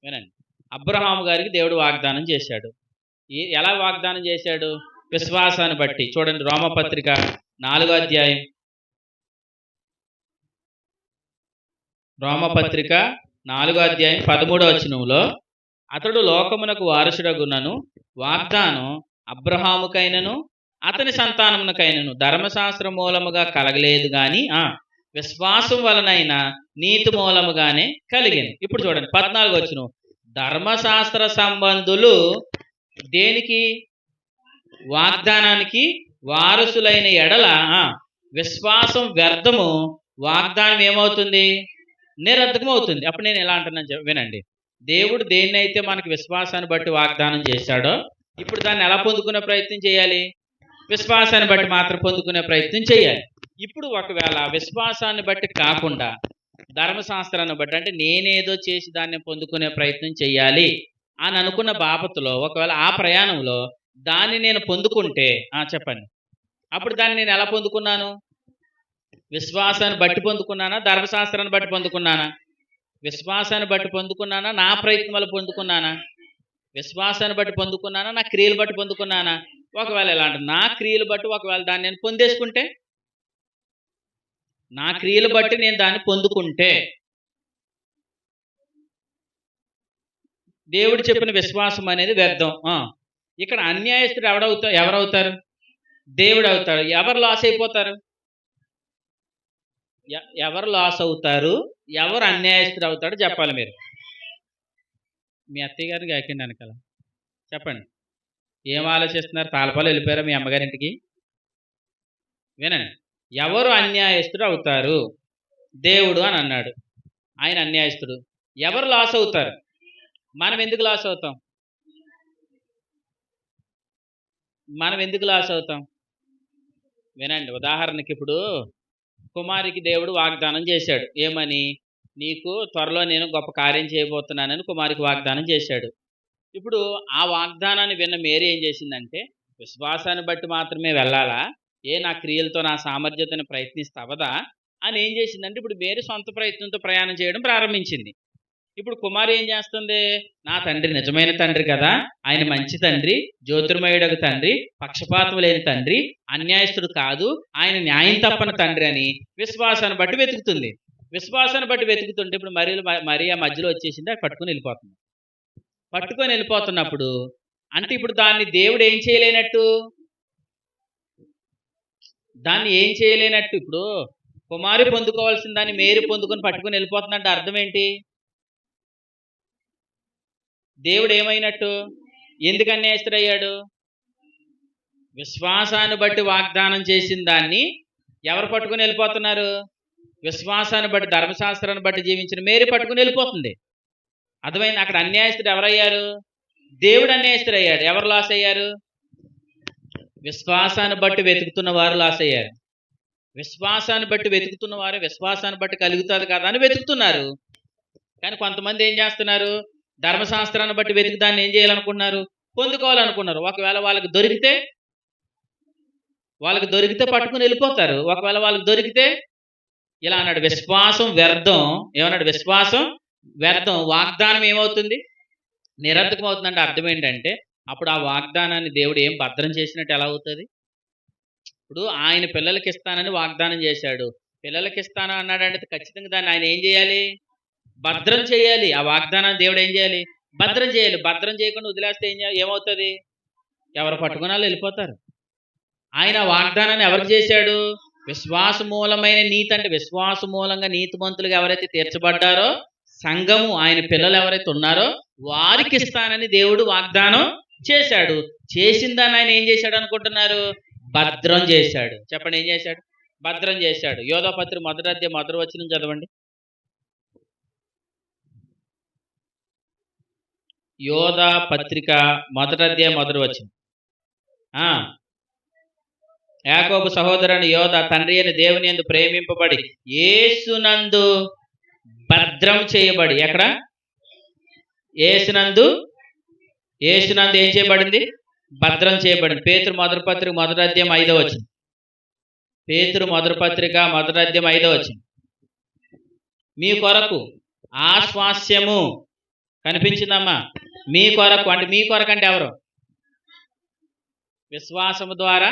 వినండి. అబ్రహాము గారికి దేవుడు వాగ్దానం చేశాడు. ఎలా వాగ్దానం చేశాడు? విశ్వాసాన్ని బట్టి. చూడండి రోమపత్రిక 4వ అధ్యాయం. రోమపత్రిక 4వ అధ్యాయం 13వ వచనంలో, అతడు లోకమునకు వారసుడగునను వాగ్దానం అబ్రహాముకైనను అతని సంతానమునకైనను ధర్మశాస్త్ర మూలముగా కలగలేదు గాని విశ్వాసం వలనైనా నీతి మూలముగానే కలిగింది. ఇప్పుడు చూడండి 14వ వచనం, ధర్మశాస్త్ర సంబంధులు దేనికి? వాగ్దానానికి వారసులైన ఎడల విశ్వాసం వ్యర్థము, వాగ్దానం ఏమవుతుంది? నిరర్థకం అవుతుంది. అప్పుడు నేను ఎలా అంటున్నాను వినండి. దేవుడు దేన్నైతే మనకి విశ్వాసాన్ని బట్టి వాగ్దానం చేశాడో ఇప్పుడు దాన్ని ఎలా పొందుకునే ప్రయత్నం చేయాలి? విశ్వాసాన్ని బట్టి మాత్రం పొందుకునే ప్రయత్నం చేయాలి. ఇప్పుడు ఒకవేళ విశ్వాసాన్ని బట్టి కాకుండా ధర్మశాస్త్రాన్ని బట్టి, అంటే నేనేదో చేసి దాన్ని పొందుకునే ప్రయత్నం చేయాలి అని అనుకున్న బాపతులో ఒకవేళ ఆ ప్రయాణంలో దాన్ని నేను పొందుకుంటే చెప్పండి, అప్పుడు దాన్ని నేను ఎలా పొందుకున్నాను? విశ్వాసాన్ని బట్టి పొందుకున్నానా, ధర్మశాస్త్రాన్ని బట్టి పొందుకున్నానా? విశ్వాసాన్ని బట్టి పొందుకున్నానా, నా ప్రయత్నం వల్ల పొందుకున్నానా? విశ్వాసాన్ని బట్టి పొందుకున్నానా, నా క్రియలు బట్టి పొందుకున్నానా? ఒకవేళ ఎలా అంటే నా క్రియలు బట్టి ఒకవేళ దాన్ని నేను పొందేసుకుంటే, నా క్రియలు బట్టి నేను దాన్ని పొందుకుంటే దేవుడు చెప్పిన విశ్వాసం అనేది వ్యర్థం. ఇక్కడ అన్యాయస్తుడు ఎవరవుతారు? దేవుడు అవుతాడు. ఎవరు లాస్ అయిపోతారు? ఎవరు లాస్ అవుతారు? ఎవరు అన్యాయస్తుడు అవుతాడు చెప్పాలి మీరు. మీ అత్తయ్య గారిని కాకండి వెనకాల చెప్పండి. ఏం ఆలోచిస్తున్నారు? తాళపాలు వెళ్ళిపోయారా మీ అమ్మగారింటికి? వినండి, ఎవరు అన్యాయస్తుడు అవుతారు? దేవుడు అని అన్నాడు, ఆయన అన్యాయస్తుడు. ఎవరు లాస్ అవుతారు? మనం ఎందుకు లాస్ అవుతాం? మనం ఎందుకు లాస్ అవుతాం? వినండి, ఉదాహరణకి ఇప్పుడు కుమారికి దేవుడు వాగ్దానం చేశాడు. ఏమని? నీకు త్వరలో నేను గొప్ప కార్యం చేయబోతున్నానని కుమారికి వాగ్దానం చేశాడు. ఇప్పుడు ఆ వాగ్దానాన్ని విన్న మేరీ ఏం చేసిందంటే, విశ్వాసాన్ని బట్టి మాత్రమే వెళ్ళాలా, నా క్రియలతో నా సామర్థ్యతను ప్రయత్నిస్తావదా అని ఏం చేసిందంటే, ఇప్పుడు మేరీ సొంత ప్రయత్నంతో ప్రయాణం చేయడం ప్రారంభించింది. ఇప్పుడు కుమారి ఏం చేస్తుంది? నా తండ్రి నిజమైన తండ్రి కదా, ఆయన మంచి తండ్రి, జ్యోతిర్మయుడకు తండ్రి, పక్షపాతం లేని తండ్రి, అన్యాయస్తుడు కాదు, ఆయన న్యాయం తప్పని తండ్రి అని విశ్వాసాన్ని బట్టి వెతుకుతుంది. విశ్వాసాన్ని బట్టి వెతుకుతుంటే ఇప్పుడు మరియా మధ్యలో వచ్చేసింది, అది పట్టుకొని వెళ్ళిపోతున్నప్పుడు అంటే ఇప్పుడు దాన్ని దేవుడు ఏం చేయలేనట్టు? ఇప్పుడు కుమారి పొందుకోవాల్సిన దాన్ని మేరీ పొందుకొని పట్టుకొని వెళ్ళిపోతుందంటే అర్థం ఏంటి? దేవుడు ఏమైనట్టు? ఎందుకు అన్యాయస్తుడయ్యాడు? విశ్వాసాన్ని బట్టి వాగ్దానం చేసిన దాన్ని ఎవరు పట్టుకుని వెళ్ళిపోతున్నారు? విశ్వాసాన్ని బట్టి, ధర్మశాస్త్రాన్ని బట్టి జీవించిన మేరీ పట్టుకుని వెళ్ళిపోతుంది. అర్థమైంది? అక్కడ అన్యాయస్తుడు ఎవరయ్యారు? దేవుడు అన్యాయస్తుడు అయ్యాడు. ఎవరు లాస్ అయ్యారు? విశ్వాసాన్ని బట్టి వెతుకుతున్న వారు లాస్ అయ్యారు. విశ్వాసాన్ని బట్టి వెతుకుతున్న వారు విశ్వాసాన్ని బట్టి కలుగుతుంది కదా అని వెతుకుతున్నారు. కానీ కొంతమంది ఏం చేస్తున్నారు? ధర్మశాస్త్రాన్ని బట్టి వెతికి దాన్ని ఏం చేయాలనుకున్నారు? పొందుకోవాలనుకున్నారు. ఒకవేళ వాళ్ళకి దొరికితే పట్టుకుని వెళ్ళిపోతారు. ఒకవేళ వాళ్ళకి దొరికితే ఇలా అన్నాడు, విశ్వాసం వ్యర్థం. ఏమన్నాడు? విశ్వాసం వ్యర్థం. వాగ్దానం ఏమవుతుంది? నిరర్థకం అవుతుందంటే అర్థం ఏంటంటే, అప్పుడు ఆ వాగ్దానాన్ని దేవుడు ఏం భద్రం చేసినట్టు ఎలా అవుతుంది? ఇప్పుడు ఆయన పిల్లలకి ఇస్తానని వాగ్దానం చేశాడు. పిల్లలకి ఇస్తాను అన్నాడంటే ఖచ్చితంగా దాన్ని ఆయన ఏం చేయాలి? భద్రం చేయాలి. ఆ వాగ్దానాన్ని దేవుడు ఏం చేయాలి? భద్రం చేయాలి. భద్రం చేయకుండా వదిలేస్తే ఏమవుతుంది? ఎవరు పట్టుకున్నాలో వెళ్ళిపోతారు. ఆయన వాగ్దానాన్ని ఎవరికి చేశాడు? విశ్వాసమూలమైన నీతి, అంటే విశ్వాసమూలంగా నీతిమంతులుగా ఎవరైతే తీర్చబడ్డారో, సంఘము, ఆయన పిల్లలు ఎవరైతే ఉన్నారో వారికి ఇస్తానని దేవుడు వాగ్దానం చేశాడు. చేసిన దాన్ని ఆయన ఏం చేశాడు అనుకుంటున్నారు? భద్రం చేశాడు. చెప్పండి, ఏం చేశాడు? భద్రం చేశాడు. యోధాపత్రిక 1వ అధ్యాయం 1వ వచనం చదవండి. యోధా పత్రిక 1వ అధ్యాయం 1వ వచనం. యాకోబు సహోదరుని యోధ తండ్రి అయిన దేవుని యందు ప్రేమింపబడి యేసునందు భద్రం చేయబడి. ఎక్కడ? యేసునందు ఏం చేయబడింది? భద్రం చేయబడింది. పేతురు మొదటి పత్రిక 1వ అధ్యాయం 5వ వచనం. పేతురు మొదటి పత్రిక 1వ అధ్యాయం 5వ వచనం. మీ కొరకు ఆశ్వాస్యము కనిపించిందమ్మా. మీ కొరకు అంటే, మీ కొరకు అంటే ఎవరు? విశ్వాసము ద్వారా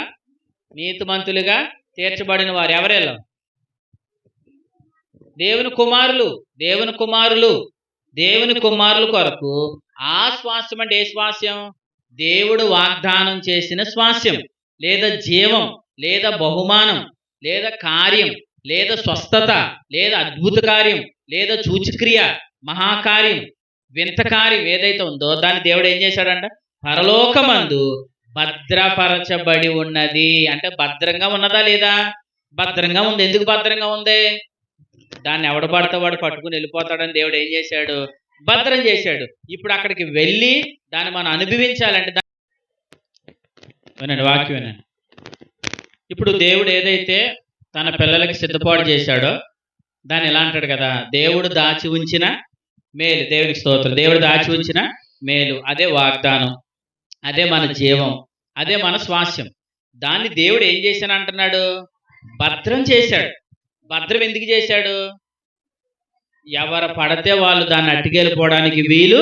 నీతిమంతులుగా తీర్చబడిన వారు. ఎవరెలా? దేవుని కుమారులు. దేవుని కుమారుల కొరకు ఆ స్వాస్యం అంటే ఏ స్వాస్యం? దేవుడు వాగ్దానం చేసిన స్వాస్యం, లేదా జీవం, లేదా బహుమానం, లేదా కార్యం, లేదా స్వస్థత, లేదా అద్భుత కార్యం, లేదా సూచక్రియ, మహాకార్యం, వింత కార్యం ఏదైతే ఉందో దాన్ని దేవుడు ఏం చేశాడంట? పరలోకమందు భద్రపరచబడి ఉన్నది. అంటే భద్రంగా ఉన్నదా లేదా? భద్రంగా ఉంది. ఎందుకు భద్రంగా ఉంది? దాన్ని ఎవడు పడితే వాడు పట్టుకుని వెళ్ళిపోతాడని దేవుడు ఏం చేశాడు? భద్రం చేశాడు. ఇప్పుడు అక్కడికి వెళ్ళి దాన్ని మనం అనుభవించాలంటే వినండి, వాక్యం వినండి. ఇప్పుడు దేవుడు ఏదైతే తన పిల్లలకి సిద్ధపాటు చేశాడో దాన్ని ఎలా అంటాడు కదా, దేవుడు దాచి ఉంచిన మేలు. దేవునికి స్తోత్రం. దేవుడు దాచి ఉంచిన మేలు, అదే వాగ్దానం, అదే మన జీవం, అదే మన స్వాస్యం. దాన్ని దేవుడు ఏం చేశాను అంటున్నాడు, భద్రం చేశాడు. భద్రం ఎందుకు చేశాడు? ఎవరు పడితే వాళ్ళు దాన్ని అట్టుకెళ్ళిపోవడానికి వీలు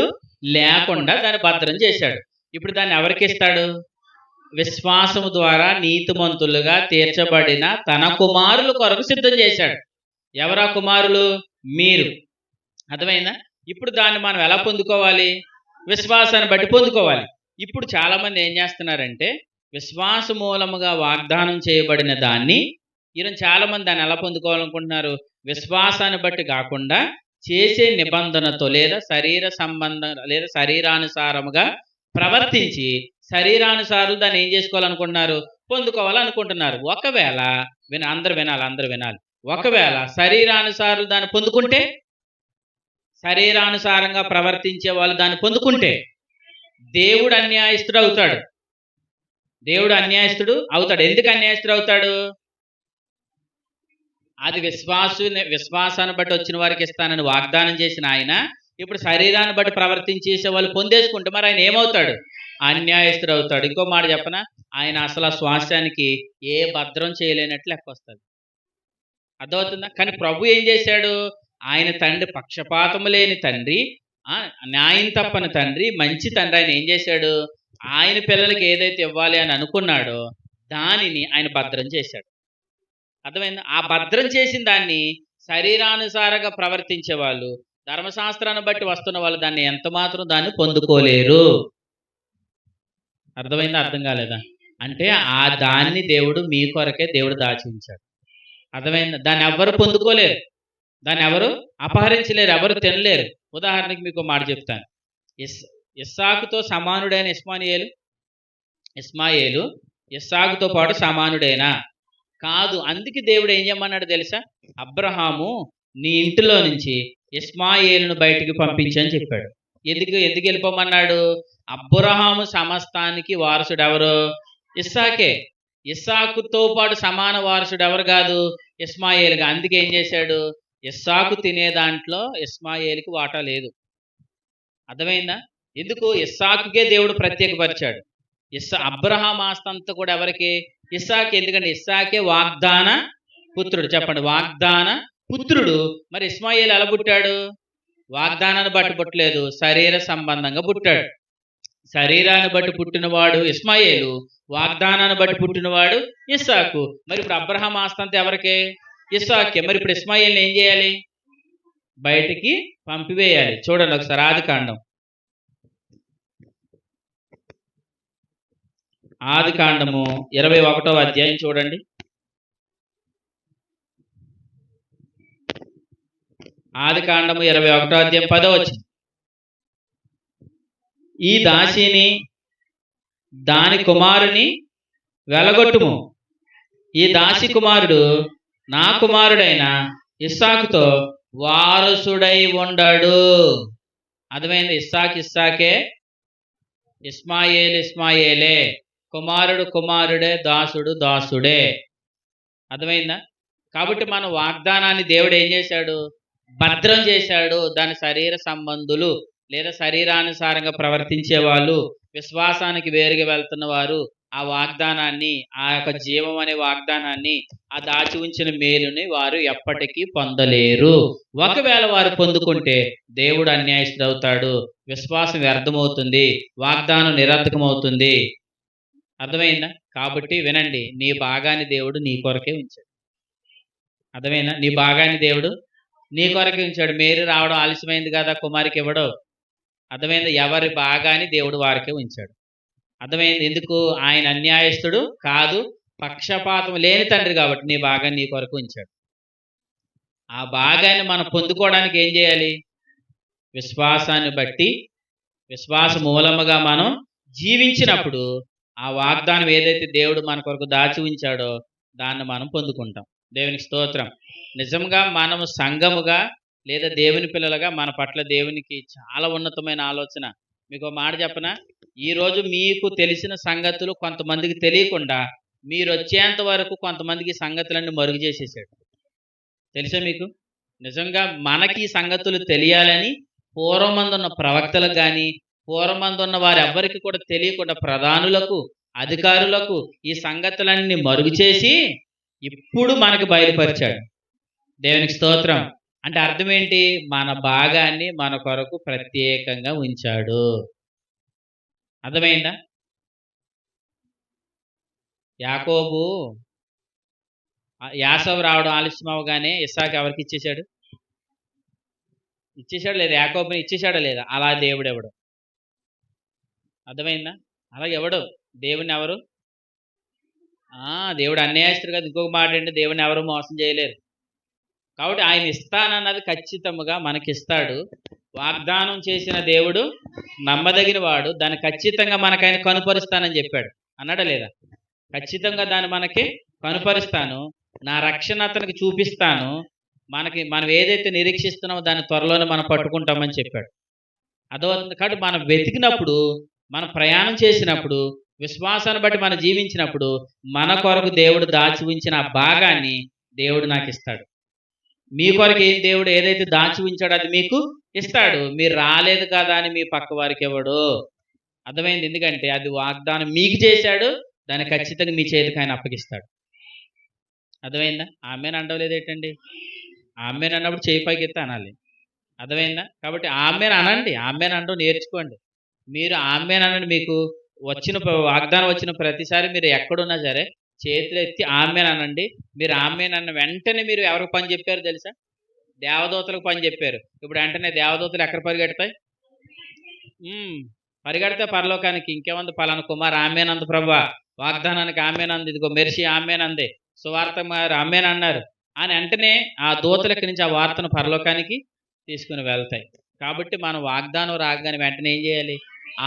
లేకుండా దాన్ని భద్రం చేశాడు. ఇప్పుడు దాన్ని ఎవరికి ఇస్తాడు? విశ్వాసము ద్వారా నీతిమంతులుగా తీర్చబడిన తన కుమారుల కొరకు సిద్ధం చేశాడు. ఎవరా కుమారులు? మీరు. అర్థమైందా? ఇప్పుడు దాన్ని మనం ఎలా పొందుకోవాలి? విశ్వాసాన్ని బట్టి పొందుకోవాలి. ఇప్పుడు చాలా మంది ఏం చేస్తున్నారంటే విశ్వాస మూలముగా వాగ్దానం చేయబడిన దాన్ని ఈరోజు చాలా మంది దాన్ని ఎలా పొందుకోవాలనుకుంటున్నారు? విశ్వాసాన్ని బట్టి కాకుండా చేసే నిబంధనతో లేదా శరీర సంబంధం లేదా శరీరానుసారముగా ప్రవర్తించి శరీరానుసారులు దాన్ని ఏం చేసుకోవాలనుకుంటున్నారు? పొందుకోవాలనుకుంటున్నారు. ఒకవేళ అందరు వినాలి. ఒకవేళ శరీరానుసారులు దాన్ని పొందుకుంటే, శరీరానుసారంగా ప్రవర్తించే వాళ్ళు దాన్ని పొందుకుంటే దేవుడు అన్యాయస్తుడు అవుతాడు. దేవుడు అన్యాయస్తుడు అవుతాడు. ఎందుకు అన్యాయస్తుడు అవుతాడు? అది విశ్వాసాన్ని బట్టి వచ్చిన వారికి ఇస్తానని వాగ్దానం చేసిన ఆయన ఇప్పుడు శరీరాన్ని బట్టి ప్రవర్తించేసే వాళ్ళు పొందేసుకుంటే మరి ఆయన ఏమవుతాడు? అన్యాయస్తుడు అవుతాడు. ఇంకో మాట చెప్పనా, ఆయన అసలు ఆ స్వాస్థ్యానికి ఏ భద్రం చేయలేనట్లు లెక్క వస్తుంది. అర్థమవుతుందా? కానీ ప్రభు ఏం చేశాడు? ఆయన తండ్రి, పక్షపాతము లేని తండ్రి, న్యాయం తప్పని తండ్రి, మంచి తండ్రి. ఆయన ఏం చేశాడు? ఆయన పిల్లలకి ఏదైతే ఇవ్వాలి అని అనుకున్నాడో దానిని ఆయన భద్రం చేశాడు. అర్థమైందా? ఆ భద్రం చేసిన దాన్ని శరీరానుసారంగా ప్రవర్తించే వాళ్ళు, ధర్మశాస్త్రాన్ని బట్టి వస్తున్న వాళ్ళు దాన్ని ఎంత మాత్రం దాన్ని పొందుకోలేరు. అర్థమైందా? అర్థం కాలేదా? అంటే ఆ దాన్ని దేవుడు మీ కొరకే దేవుడు దాచి ఉంచాడు. అర్థమైందా? దాన్ని ఎవరు పొందుకోలేరు, దాన్ని ఎవరు అపహరించలేరు, ఎవరు తినలేరు. ఉదాహరణకి మీకు మాట చెప్తాను. ఇస్సాకుతో సమానుడైన ఇస్మాయేలు ఇస్సాకుతో పాటు సమానుడైనా కాదు. అందుకే దేవుడు ఏం చేయమన్నాడు తెలుసా? అబ్రహాము నీ ఇంటిలో నుంచి ఇస్మాయేలును బయటికి పంపించని చెప్పాడు. ఎందుకు వెళ్ళిపోమన్నాడు? అబ్రహాము సమస్తానికి వారసుడు ఎవరు? ఇస్సాకే. ఇస్సాకుతో పాటు సమాన వారసుడు ఎవరు కాదు? ఇస్మాయేలుగా. అందుకే ఏం చేశాడు? ఇస్సాకు తినే దాంట్లో ఇస్మాయేలుకి వాటా లేదు. అర్థమైందా? ఎందుకు? ఇస్సాకుకే దేవుడు ప్రత్యేకపరిచాడు. అబ్రహాం ఆస్తంతా కూడా ఎవరికి? ఇస్సాకు. ఎందుకంటే ఇస్సాకే వాగ్దాన పుత్రుడు. చెప్పండి, వాగ్దాన పుత్రుడు. మరి ఇస్మాయేలు ఎలా పుట్టాడు? వాగ్దానాన్ని బట్టి పుట్టలేదు, శరీర సంబంధంగా పుట్టాడు. శరీరాన్ని బట్టి పుట్టినవాడు ఇస్మాయేలు, వాగ్దానాన్ని బట్టి పుట్టినవాడు ఇస్సాకు. మరి ఇప్పుడు అబ్రహాం ఆస్తంతా ఎవరికి? ఇస్సాకే. మరి ఇప్పుడు ఇస్మాయేల్ని ఏం చేయాలి? బయటికి పంపివేయాలి. చూడండి ఒకసారి ఆదికాండము 21వ అధ్యాయం చూడండి. ఆదికాండము 21వ అధ్యాయం 10వ వచనం. ఈ దాసిని దాని కుమారుని వెలగొట్టుము, ఈ దాసి కుమారుడు నా కుమారుడైన ఇస్సాకుతో వారసుడై ఉండడు. అర్థమైంది? ఇస్సాకే, ఇస్మాయేలే. కుమారుడు కుమారుడే, దాసుడు దాసుడే. అర్థమైందా? కాబట్టి మన వాగ్దానాన్ని దేవుడు ఏం చేశాడు? భద్రం చేశాడు. దాని శరీర సంబంధులు లేదా శరీరానుసారంగా ప్రవర్తించే వాళ్ళు, విశ్వాసానికి వేరుగా వెళ్తున్న వారు ఆ వాగ్దానాన్ని, ఆ యొక్క జీవం అనే వాగ్దానాన్ని, ఆ దాచి ఉంచిన మేలుని వారు ఎప్పటికీ పొందలేరు. ఒకవేళ వారు పొందుకుంటే దేవుడు అన్యాయస్తుడు అవుతాడు, విశ్వాసం వ్యర్థమవుతుంది, వాగ్దానం నిరర్థకమవుతుంది. అర్థమైందా? కాబట్టి వినండి, నీ భాగాన్ని దేవుడు నీ కొరకే ఉంచాడు. అర్థమైందా? నీ భాగాన్ని దేవుడు నీ కొరకే ఉంచాడు. మేరీ రావడం ఆలస్యమైంది కదా, కుమారికి ఇవ్వడం. అర్థమైంది? ఎవరి భాగాన్ని దేవుడు వారికే ఉంచాడు. అర్థమైంది? ఎందుకు? ఆయన అన్యాయస్తుడు కాదు, పక్షపాతం లేని తండ్రి కాబట్టి నీ భాగాన్ని నీ కొరకు ఉంచాడు. ఆ భాగాన్ని మనం పొందుకోవడానికి ఏం చేయాలి? విశ్వాసాన్ని బట్టి, విశ్వాస మూలముగా మనం జీవించినప్పుడు ఆ వాగ్దానం ఏదైతే దేవుడు మన కొరకు దాచి ఉంచాడో దాన్ని మనం పొందుకుంటాం. దేవునికి స్తోత్రం. నిజంగా మనము సంఘముగా లేదా దేవుని పిల్లలుగా మన పట్ల దేవునికి చాలా ఉన్నతమైన ఆలోచన. మీకు ఒక మాట చెప్పనా? ఈరోజు మీకు తెలిసిన సంగతులు కొంతమందికి తెలియకుండా మీరు వచ్చేంత వరకు కొంతమందికి ఈ సంగతులన్నీ మరుగు చేసేసాడు. తెలుసా మీకు? నిజంగా మనకి ఈ సంగతులు తెలియాలని పూర్వమందు ఉన్న ప్రవక్తలకు కానీ, పూర్వమందు ఉన్న వారు ఎవ్వరికి కూడా తెలియకుండా ప్రధానులకు, అధికారులకు ఈ సంగతులన్నీ మరుగు చేసి ఇప్పుడు మనకు బయలుపరిచాడు. దేవునికి స్తోత్రం. అంటే అర్థం ఏంటి? మన భాగాన్ని మన కొరకు ప్రత్యేకంగా ఉంచాడు. అర్థమైందా? యాకోబు యాసవు రావడం ఆలస్యం అవగానే ఇస్సాకు ఎవరికి ఇచ్చేశాడు? ఇచ్చేశాడు లేదా? యాకోబుని ఇచ్చేశాడా లేదా? అలా దేవుడు ఎవడు? అర్థమైందా? అలా ఎవడు? దేవుని ఎవరు? దేవుడు అన్యాయస్తుడు కదా. ఇంకొక మాట ఏంటి? దేవుని ఎవరు మోసం చేయలేరు. కాబట్టి ఆయన ఇస్తానన్నది ఖచ్చితంగా మనకిస్తాడు. వాగ్దానం చేసిన దేవుడు నమ్మదగిన వాడు. దాన్ని ఖచ్చితంగా మనకు ఆయన కనుపరుస్తానని చెప్పాడు. అన్నాడా లేదా? ఖచ్చితంగా దాన్ని మనకి కనుపరుస్తాను, నా రక్షణ అతనికి చూపిస్తాను, మనం ఏదైతే నిరీక్షిస్తున్నామో దాన్ని త్వరలోనే మనం పట్టుకుంటామని చెప్పాడు. అదవుతుంది. కాబట్టి మనం వెతికినప్పుడు, మనం ప్రయాణం చేసినప్పుడు, విశ్వాసాన్ని బట్టి మనం జీవించినప్పుడు మన కొరకు దేవుడు దాచి ఉంచిన ఆ భాగాన్ని దేవుడు నాకు ఇస్తాడు. మీ కొరకు దేవుడు ఏదైతే దాచి ఉంచాడో అది మీకు ఇస్తాడు. మీరు రాలేదు కదా అని మీ పక్క వారికి ఇవ్వడు. అర్థమైంది? ఎందుకంటే అది వాగ్దానం మీకు చేశాడు, దాన్ని ఖచ్చితంగా మీ చేతికి ఆయన అప్పగిస్తాడు. అర్థమైందా? ఆమెను అండవలేదేటండి? ఆమెను అన్నప్పుడు చేయి పైకెత్తి అనాలి. అర్థమైందా? కాబట్టి ఆమెను అనండి, ఆమెను అండం నేర్చుకోండి. మీరు ఆమెను అనండి. మీకు వచ్చిన వాగ్దానం వచ్చిన ప్రతిసారి మీరు ఎక్కడున్నా సరే చేతులు ఎత్తి ఆమెను అనండి. మీరు ఆమెను అన్న వెంటనే మీరు ఎవరికి పని చెప్పారు తెలుసా? దేవదూతలకు పని చెప్పారు. ఇప్పుడు వెంటనే దేవదూతలు ఎక్కడ పరిగెడతాయి? పరిగెడితే పరలోకానికి. ఇంకేముంది? పలానా కుమార్ ఆమెనందు ప్రభువా, వాగ్దానానికి ఆమెనంది, ఇదిగో మెర్సి ఆమెనంది, సువార్త ఆమెనన్నారు అని వెంటనే ఆ దూతల నుంచి ఆ వార్తను పరలోకానికి తీసుకుని వెళ్తాయి. కాబట్టి మనం వాగ్దానం రాగానే వెంటనే ఏం చేయాలి?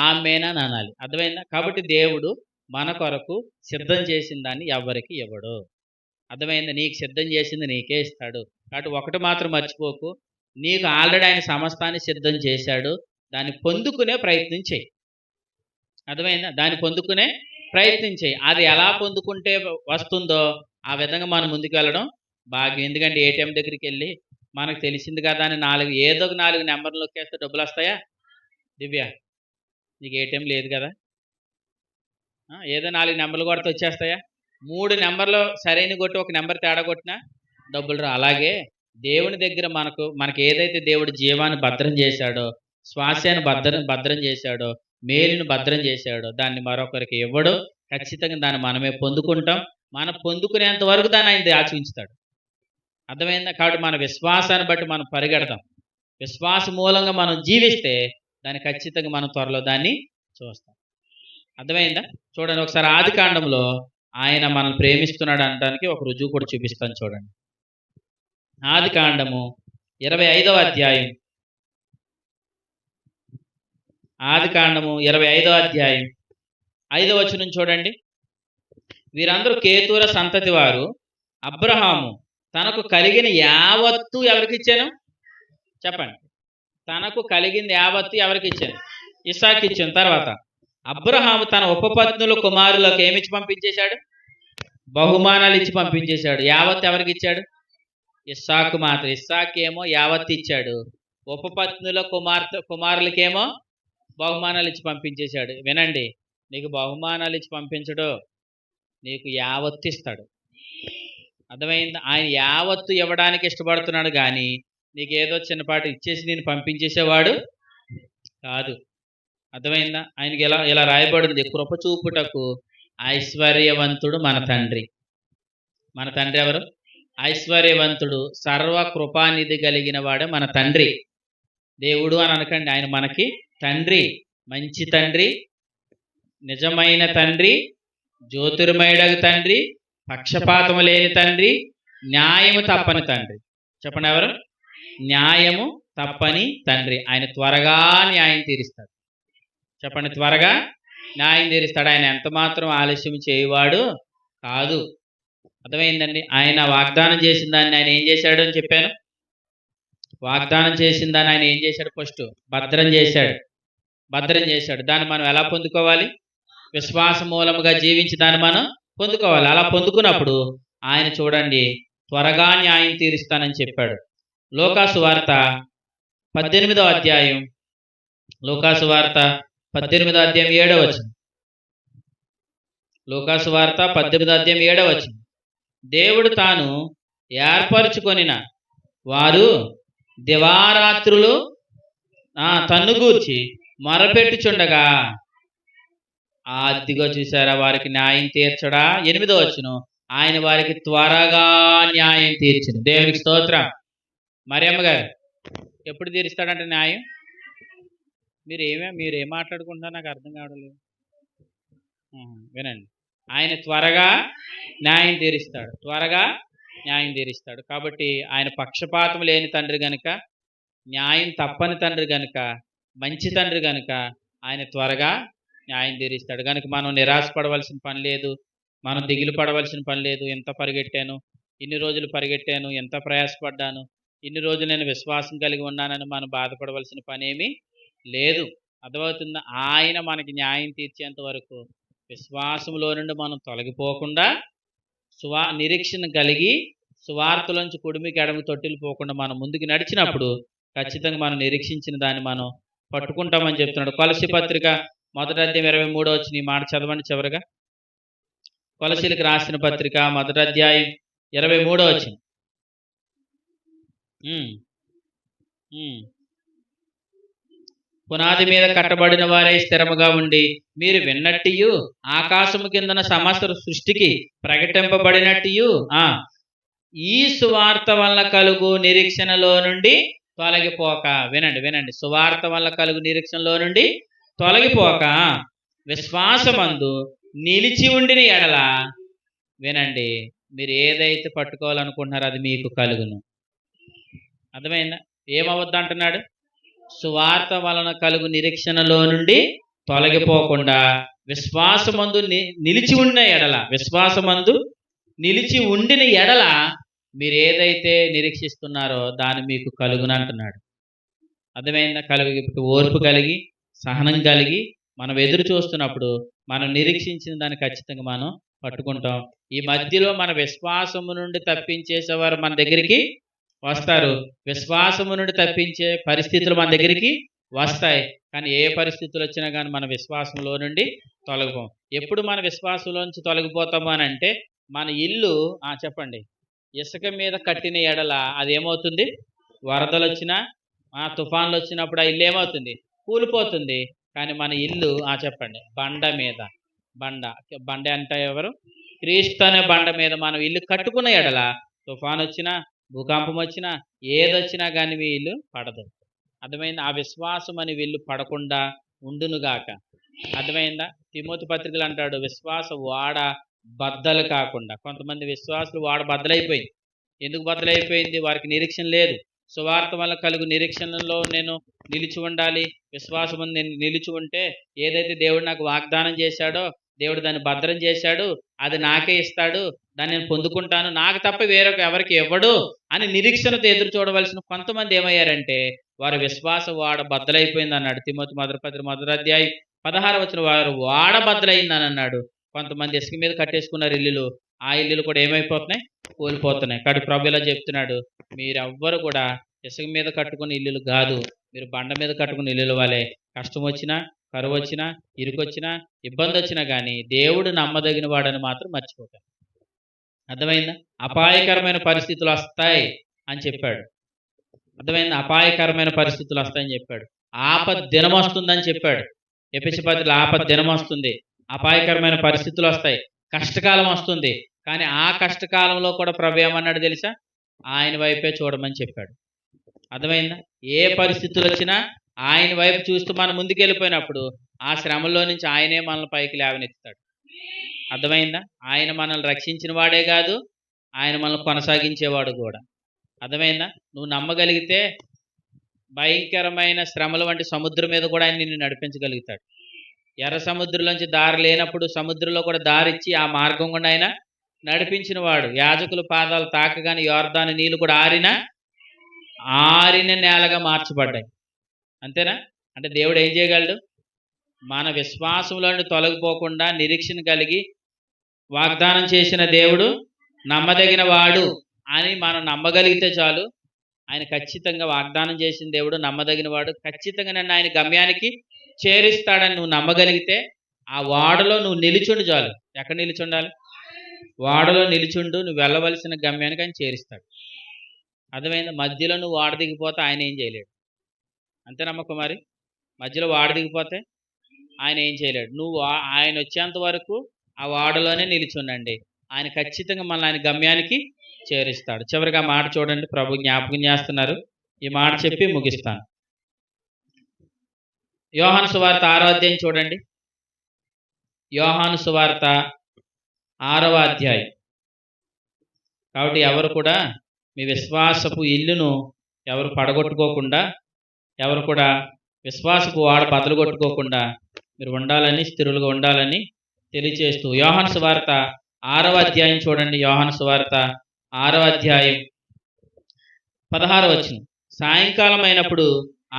ఆమెనని అనాలి. అర్థమైందా? కాబట్టి దేవుడు మన కొరకు సిద్ధం చేసిన దాన్ని ఎవరికి ఇవ్వడు. అర్థమైందా? నీకు సిద్ధం చేసింది నీకే ఇస్తాడు. కాబట్టి ఒకటి మాత్రం మర్చిపోకు, నీకు ఆల్రెడీ ఆయన సమస్తాన్ని సిద్ధం చేశాడు. దాన్ని పొందుకునే ప్రయత్నం చేయి. అర్థమైందా? దాన్ని పొందుకునే ప్రయత్నం చేయి. అది ఎలా పొందుకుంటే వస్తుందో ఆ విధంగా మనం ముందుకు వెళ్ళడం భాగ్యం. ఎందుకంటే ఏటీఎం దగ్గరికి వెళ్ళి మనకు తెలిసింది కదా అని ఏదో ఒక 4 నెంబర్లు నొక్కేస్తే డబ్బులు వస్తాయా? దివ్య, నీకు ఏటీఎం లేదు కదా, ఏదో 4 నెంబర్లు కొడితే వచ్చేస్తాయా? 3 నెంబర్లు సరైన కొట్టి ఒక నెంబర్ తేడా కొట్టినా డబ్బులు రా. అలాగే దేవుని దగ్గర మనకు ఏదైతే దేవుడు జీవాన్ని భద్రం చేశాడో, శ్వాసాన్ని భద్రం చేశాడో, మేలును భద్రం చేశాడో దాన్ని మరొకరికి ఇవ్వడు. ఖచ్చితంగా దాన్ని మనమే పొందుకుంటాం. మనం పొందుకునేంత వరకు దాన్ని ఆయన దాచి ఉంచుతాడు. అర్థమైందా? కాబట్టి మన విశ్వాసాన్ని బట్టి మనం పరిగెడతాం. విశ్వాస మూలంగా మనం జీవిస్తే దాన్ని ఖచ్చితంగా మనం త్వరలో దాన్ని చూస్తాం. అర్థమైందా? చూడండి ఒకసారి ఆదికాండంలో ఆయన మనల్ని ప్రేమిస్తున్నాడు అనడానికి ఒక రుజువు కూడా చూపిస్తాను. చూడండి ఆదికాండము 25వ అధ్యాయం. ఆదికాండము 25వ అధ్యాయం 5వ వచనం చూడండి. వీరందరూ కేతూర సంతతి వారు. అబ్రహాము తనకు కలిగిన యావత్తు ఎవరికి ఇచ్చాను? చెప్పండి. తనకు కలిగింది యావత్తు ఎవరికి ఇచ్చాను? ఇస్సాకు ఇచ్చాను. తర్వాత అబ్రహాము తన ఉపపత్నుల కుమారులకు ఏమిచ్చి పంపించేశాడు? బహుమానాలు ఇచ్చి పంపించేశాడు. యావత్తు ఎవరికి ఇచ్చాడు? ఇస్సాకు మాత్రం. ఇస్సాకు ఏమో యావత్తు ఇచ్చాడు, ఉపపత్నుల కుమారులకేమో బహుమానాలు ఇచ్చి పంపించేశాడు. వినండి, నీకు బహుమానాలు ఇచ్చి పంపించడు, నీకు యావత్తు ఇస్తాడు. అర్థమైంది? ఆయన యావత్తు ఇవ్వడానికి ఇష్టపడుతున్నాడు కానీ నీకు ఏదో చిన్నపాటు ఇచ్చేసి నేను పంపించేసేవాడు కాదు. అర్థమైందా? ఆయనకి ఇలా రాయబడింది, కృప చూపుటకు ఐశ్వర్యవంతుడు మన తండ్రి. మన తండ్రి ఎవరు? ఐశ్వర్యవంతుడు, సర్వ కృపానిధి కలిగిన వాడే మన తండ్రి. దేవుడు అని అనకండి, ఆయన మనకి తండ్రి. మంచి తండ్రి, నిజమైన తండ్రి, జ్యోతిర్మయుడగు తండ్రి, పక్షపాతము లేని తండ్రి, న్యాయము తప్పని తండ్రి. చెప్పండి, ఎవరు? న్యాయము తప్పని తండ్రి. ఆయన త్వరగా న్యాయం తీరుస్తాడు. చెప్పండి, త్వరగా న్యాయం తీరుస్తాడు. ఆయన ఎంత మాత్రం ఆలస్యం చేయవాడు కాదు. అర్థమైందండి? ఆయన వాగ్దానం చేసిన దాన్ని ఆయన ఏం చేశాడు అని చెప్పాను. వాగ్దానం చేసిన దాన్ని ఆయన ఏం చేశాడు? ఫస్ట్ భద్రం చేశాడు. దాన్ని మనం ఎలా పొందుకోవాలి? విశ్వాస మూలముగా జీవించి దాన్ని మనం పొందుకోవాలి. అలా పొందుకున్నప్పుడు ఆయన చూడండి త్వరగా న్యాయం తీరుస్తానని చెప్పాడు. లూకాసు వార్త 18వ అధ్యాయం, 7వ వచనం. లూకాసు వార్త 18వ అధ్యాయం 7వ వచనం. దేవుడు తాను ఏర్పరచుకొనిన వారు దివారాత్రులు తన్ను గూర్చి మొరపెట్టుచుండగా అదిగో చూసారా వారికి న్యాయం తీర్చడా. 8వ వచనం, ఆయన వారికి త్వరగా న్యాయం తీర్చును. దేవునికి స్తోత్రం. మరియమ్మ గారు ఎప్పుడు తీరుస్తాడంటే న్యాయం? మీరేం మాట్లాడుకుంటున్నారు నాకు అర్థం కావడం లేదు. వినండి, ఆయన త్వరగా న్యాయం తీరుస్తాడు. కాబట్టి ఆయన పక్షపాతం లేని తండ్రి గనుక, న్యాయం తప్పని తండ్రి గనుక, మంచి తండ్రి గనుక ఆయన త్వరగా న్యాయం తీరుస్తాడు. కనుక మనం నిరాశపడవలసిన పని లేదు, మనం దిగులు పడవలసిన పని లేదు. ఎంత పరిగెట్టాను, ఇన్ని రోజులు పరిగెట్టాను, ఎంత ప్రయాసపడ్డాను, ఇన్ని రోజులు నేను విశ్వాసం కలిగి ఉన్నానని మనం బాధపడవలసిన పని ఏమీ లేదు. అర్థమవుతుందా? ఆయన మనకి న్యాయం తీర్చేంత వరకు విశ్వాసంలో నుండి మనం తొలగిపోకుండా నిరీక్షణ కలిగి సువార్తలోంచి కుడిమికి ఎడమ తొట్టిలు పోకుండా మనం ముందుకు నడిచినప్పుడు ఖచ్చితంగా మనం నిరీక్షించిన దాన్ని మనం పట్టుకుంటామని చెప్తున్నాడు. కొలసీ పత్రిక 1వ అధ్యాయం 23వ వచనం. ఈ మాట చదవండి చివరిగా. కొలసీలకు రాసిన పత్రిక 1వ అధ్యాయం 23వ వచనం. పునాది మీద కట్టబడిన వారే స్థిరముగా ఉండి మీరు విన్నట్టు ఆకాశము కిందన సమస్త సృష్టికి ప్రకటింపబడినట్టు ఈ సువార్త వల్ల కలుగు నిరీక్షణలో నుండి తొలగిపోక. వినండి, సువార్త వల్ల కలుగు నిరీక్షణలో నుండి తొలగిపోక విశ్వాసమందు నిలిచి ఉండిన ఎడల, వినండి, మీరు ఏదైతే పట్టుకోవాలనుకుంటున్నారో అది మీకు కలుగును. అర్థమైందా? ఏమవద్దు అంటున్నాడు? సువార్త వలన కలుగు నిరీక్షణలో నుండి తొలగిపోకుండా విశ్వాసమందు నిలిచి ఉండిన ఎడల మీరు ఏదైతే నిరీక్షిస్తున్నారో దాన్ని మీకు కలుగును అంటున్నాడు. అర్థమైందా? ఓర్పు కలిగి, సహనం కలిగి మనం ఎదురు చూస్తున్నప్పుడు మనం నిరీక్షించిన దాన్ని ఖచ్చితంగా మనం పట్టుకుంటాం. ఈ మధ్యలో మన విశ్వాసము నుండి తప్పించేసేవారు మన దగ్గరికి వస్తారు. విశ్వాసము నుండి తప్పించే పరిస్థితులు మన దగ్గరికి వస్తాయి. కానీ ఏ పరిస్థితులు వచ్చినా కానీ మన విశ్వాసంలో నుండి తొలగిపోం. ఎప్పుడు మన విశ్వాసంలో నుంచి తొలగిపోతాము అని అంటే, మన ఇల్లు చెప్పండి, ఇసుక మీద కట్టిన ఎడల అదేమవుతుంది? వరదలు వచ్చినా, తుఫాన్లు వచ్చినప్పుడు ఆ ఇల్లు ఏమవుతుంది? కూలిపోతుంది. కానీ మన ఇల్లు చెప్పండి, బండ అంటే ఎవరు? క్రీస్తు అనే బండ మీద మనం ఇల్లు కట్టుకున్న ఎడల తుఫాన్ వచ్చినా, భూకంపం వచ్చినా, ఏదొచ్చినా కానీ మీ ఇల్లు పడదు. అర్థమైందా? ఆ విశ్వాసం అని వీళ్ళు పడకుండా ఉండునుగాక. అర్థమైందా? తిమోతి పత్రికలు అంటాడు, విశ్వాస వాడ బద్దలు కాకుండా. కొంతమంది విశ్వాసులు వాడ బద్దలైపోయింది. ఎందుకు బద్దలైపోయింది? వారికి నిరీక్షణ లేదు. సువార్త వల్ల కలుగు నిరీక్షణలో నేను నిలిచి ఉండాలి. విశ్వాసం నేను నిలిచి ఉంటే ఏదైతే దేవుడు నాకు వాగ్దానం చేశాడో, దేవుడు దాన్ని భద్రం చేశాడు, అది నాకే ఇస్తాడు, దాన్ని నేను పొందుకుంటాను, నాకు తప్ప వేరొక ఎవరికి ఇవ్వడు అని నిరీక్షణతో ఎదురు చూడవలసిన కొంతమంది ఏమయ్యారంటే వారి విశ్వాస వాడ బద్దలైపోయింది అన్నాడు. తిమోతి 1వ అధ్యాయం 16వ వచనం, వారు వాడ బద్దలైందని అన్నాడు. కొంతమంది ఇసుక మీద కట్టేసుకున్నారు ఇల్లులు, ఆ ఇల్లులు కూడా ఏమైపోతున్నాయి? కూలిపోతున్నాయి. కాబట్టి ప్రభు ఇలా చెప్తున్నాడు, మీరెవ్వరు కూడా ఇసుక మీద కట్టుకున్న ఇల్లులు కాదు, మీరు బండ మీద కట్టుకున్న ఇల్లుల వాళ్ళే. కష్టం వచ్చినా, కరువు వచ్చినా, ఇరుకొచ్చినా, ఇబ్బంది వచ్చినా కానీ దేవుడు నమ్మదగిన వాడని మాత్రం మర్చిపోతారు. అర్థమైందా? అపాయకరమైన పరిస్థితులు వస్తాయి అని చెప్పాడు. అర్థమైందా? అపాయకరమైన పరిస్థితులు వస్తాయని చెప్పాడు. ఆపద దినం వస్తుందని చెప్పాడు. ఎఫెసీ పత్రికలో ఆపద దినం వస్తుంది, అపాయకరమైన పరిస్థితులు వస్తాయి, కష్టకాలం వస్తుంది. కానీ ఆ కష్టకాలంలో కూడా ప్రభు ఏమన్నాడు తెలుసా? ఆయన వైపే చూడమని చెప్పాడు. అర్థమైందా? ఏ పరిస్థితులు వచ్చినా ఆయన వైపు చూస్తూ మనం ముందుకెళ్ళిపోయినప్పుడు ఆ శ్రమల్లో నుంచి ఆయనే మనల్ని పైకి లేవనెత్తుతాడు. అర్థమైందా? ఆయన మనల్ని రక్షించిన వాడే కాదు, ఆయన మనల్ని కొనసాగించేవాడు కూడా. అర్థమైందా? నువ్వు నమ్మగలిగితే భయంకరమైన శ్రమల వంటి సముద్రం మీద కూడా ఆయన నిన్ను నడిపించగలుగుతాడు. ఎర్ర సముద్రంలోంచి దారి లేనప్పుడు సముద్రంలో కూడా దారిచ్చి ఆ మార్గం కూడా ఆయన నడిపించిన వాడు. యాజకుల పాదాలు తాకగానే యోర్దాను నీళ్లు కూడా ఆరిన నేలగా మార్చబడ్డాయి. అంతేనా? అంటే దేవుడు ఏం చేయగలడు? మన విశ్వాసంలో నుండి తొలగిపోకుండా నిరీక్షణ కలిగి వాగ్దానం చేసిన దేవుడు నమ్మదగిన వాడు అని మనం నమ్మగలిగితే చాలు. ఆయన ఖచ్చితంగా వాగ్దానం చేసిన దేవుడు నమ్మదగిన వాడు, ఖచ్చితంగా నన్ను ఆయన గమ్యానికి చేరుస్తాడని నువ్వు నమ్మగలిగితే ఆ వాడలో నువ్వు నిలుచుండు చాలు. ఎక్కడ నిలుచుండాలి? వాడలో నిలుచుండు, నువ్వు వెళ్ళవలసిన గమ్యానికి ఆయన చేరుస్తాడు. అర్థమైందా? మధ్యలో నువ్వు వాడ దిగిపోతే ఆయన ఏం చేయలేడు. అంతే నమ్మకం. మరి మధ్యలో వాడ దిగిపోతే ఆయన ఏం చేయలేడు. నువ్వు ఆయన వచ్చేంత వరకు ఆ వాడలోనే నిలుచుండండి. ఆయన ఖచ్చితంగా మనల్ని ఆయన గమ్యానికి చేరుస్తాడు. చివరిగా మాట చూడండి, ప్రభు జ్ఞాపకం చేస్తున్నారు. ఈ మాట చెప్పి ముగిస్తాను. యోహాను సువార్త 6వ అధ్యాయం చూడండి. యోహాను సువార్త 6వ అధ్యాయం. కాబట్టి ఎవరు కూడా మీ విశ్వాసపు ఇల్లును ఎవరు పడగొట్టుకోకుండా, ఎవరు కూడా విశ్వాసపు వాడ బదలుగొట్టుకోకుండా మీరు ఉండాలని, స్థిరులుగా ఉండాలని తెలియచేస్తూ యోహాను సువార్త 6వ అధ్యాయం చూడండి. యోహాను సువార్త 6వ అధ్యాయం 16వ వచనం. సాయంకాలం అయినప్పుడు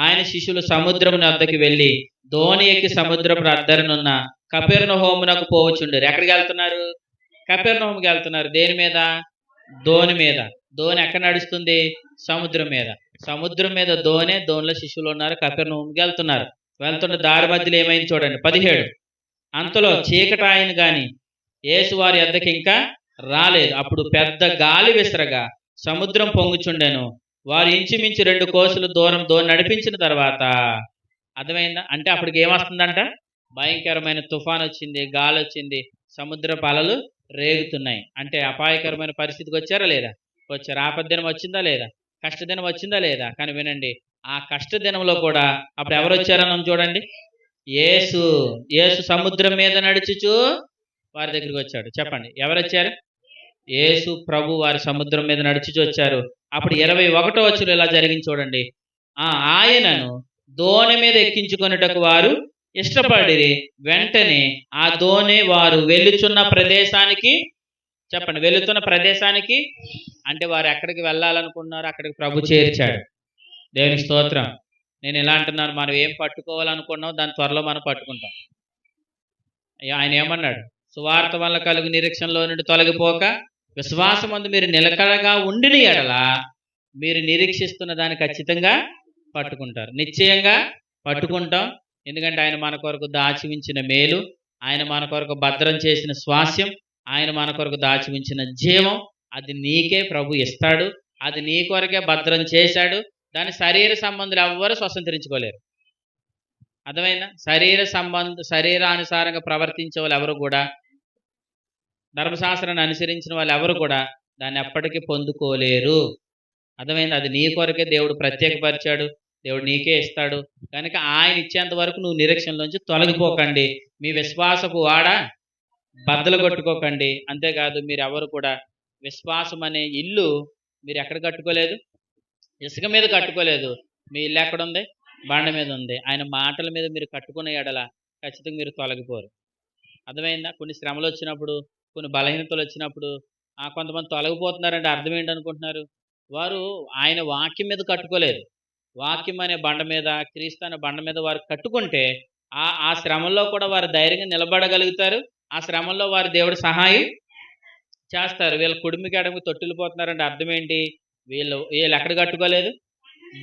ఆయన శిష్యులు సముద్రం వద్దకు వెళ్ళి దోణి ఎక్కి సముద్రపు అద్దరినున్న కపెర్నహూమునకు పోవచ్చుండరు. ఎక్కడికి వెళ్తున్నారు? కపెర్నహూముకి వెళ్తున్నారు. దేని మీద? దోణి మీద. దోణి ఎక్కడ నడుస్తుంది? సముద్రం మీద. సముద్రం మీద దోణిలో శిష్యులు ఉన్నారు, కపెర్నహూముకి వెళ్తున్నారు. వెళ్తున్న దారి మధ్యలో ఏమైంది చూడండి. 17. అంతలో చీకటి ఆయన గాని యేసు వారి వద్దకు ఇంకా రాలేదు. అప్పుడు పెద్ద గాలి విసరగా సముద్రం పొంగుచుండెను. వారు ఇంచుమించు 2 కోసులు దూరం దోణి నడిపించిన తర్వాత, అర్థమైందా? అంటే అప్పటికి ఏమొస్తుందంట? భయంకరమైన తుఫాన్ వచ్చింది, గాలి వచ్చింది, సముద్రపు అలలు రేగుతున్నాయి. అంటే అపాయకరమైన పరిస్థితికి వచ్చారా లేదా? వచ్చారు. ఆపద్దినం వచ్చిందా లేదా? కష్టదినం వచ్చిందా లేదా? కానీ వినండి, ఆ కష్టదినంలో కూడా అప్పుడు ఎవరు వచ్చారని చూడండి. యేసు సముద్రం మీద నడుచుచు వారి దగ్గరికి వచ్చాడు. చెప్పండి, ఎవరు వచ్చారు? యేసు ప్రభు వారి సముద్రం మీద నడుచుచు వచ్చారు. అప్పుడు 21వ వచనం ఇలా జరిగింది చూడండి. ఆయనను దోణి మీద ఎక్కించుకొనుటకు వారు ఇష్టపడిరి. వెంటనే ఆ దోణి వారు వెళుచున్న ప్రదేశానికి, చెప్పండి, వెళుతున్న ప్రదేశానికి అంటే వారు ఎక్కడికి వెళ్ళాలనుకున్నారు అక్కడికి ప్రభు చేర్చాడు. దేవునికి స్తోత్రం. నేను ఇలా అంటున్నాను, మనం ఏం పట్టుకోవాలనుకున్నాం దాని త్వరలో మనం పట్టుకుంటాం. ఆయన ఏమన్నాడు? సువార్త వల్ల కలుగు నిరీక్షణలో నుండి తొలగిపోక విశ్వాసమందు మీరు నిలకడగా ఉండిన ఎడల మీరు నిరీక్షిస్తున్న దాన్ని ఖచ్చితంగా పట్టుకుంటారు. నిశ్చయంగా పట్టుకుంటాం. ఎందుకంటే ఆయన మన కొరకు దాచి ఉంచిన మేలు, ఆయన మన కొరకు భద్రం చేసిన స్వాస్యం, ఆయన మన కొరకు దాచి ఉంచిన జీవం, అది నీకే ప్రభు ఇస్తాడు. అది నీ కొరకే భద్రం చేశాడు. దాని శరీర సంబంధులు ఎవ్వరూ స్వతంత్రించుకోలేరు. అర్థమైందా? శరీరానుసారంగా ప్రవర్తించే వాళ్ళు ఎవరు కూడా, ధర్మశాస్త్రాన్ని అనుసరించిన వాళ్ళు ఎవరు కూడా దాన్ని ఎప్పటికీ పొందుకోలేరు. అర్థమైంది? అది నీ కొరకే దేవుడు ప్రత్యేకపరిచాడు, దేవుడు నీకే ఇస్తాడు. కనుక ఆయన ఇచ్చేంత వరకు నువ్వు నిరీక్షణలోంచి తొలగిపోకండి. మీ విశ్వాసపు వాడ బద్దలు కొట్టుకోకండి. అంతేకాదు, మీరు ఎవరు కూడా విశ్వాసం అనే ఇల్లు మీరు ఎక్కడ కట్టుకోలేదు? ఇసుక మీద కట్టుకోలేదు. మీ ఇల్లు ఎక్కడుంది? బండ మీద ఉంది. ఆయన మాటల మీద మీరు కట్టుకునే ఎడల ఖచ్చితంగా మీరు తొలగిపోరు. అర్థమైందా? కొన్ని శ్రమలు వచ్చినప్పుడు, కొన్ని బలహీనతలు వచ్చినప్పుడు కొంతమంది తొలగిపోతున్నారంటే అర్థం ఏంటనుకుంటున్నారు? వారు ఆయన వాక్యం మీద కట్టుకోలేదు. వాక్యం అనే బండ మీద, క్రీస్తు అనే బండ మీద వారు కట్టుకుంటే ఆ శ్రమంలో కూడా వారు ధైర్యంగా నిలబడగలుగుతారు. ఆ శ్రమంలో వారు దేవుడు సహాయం చేస్తారు. వీళ్ళ కుడిమికి ఎడమికి తొట్టిల్లిపోతున్నారంటే అర్థం ఏంటి? వీళ్ళు ఎక్కడ కట్టుకోలేదు?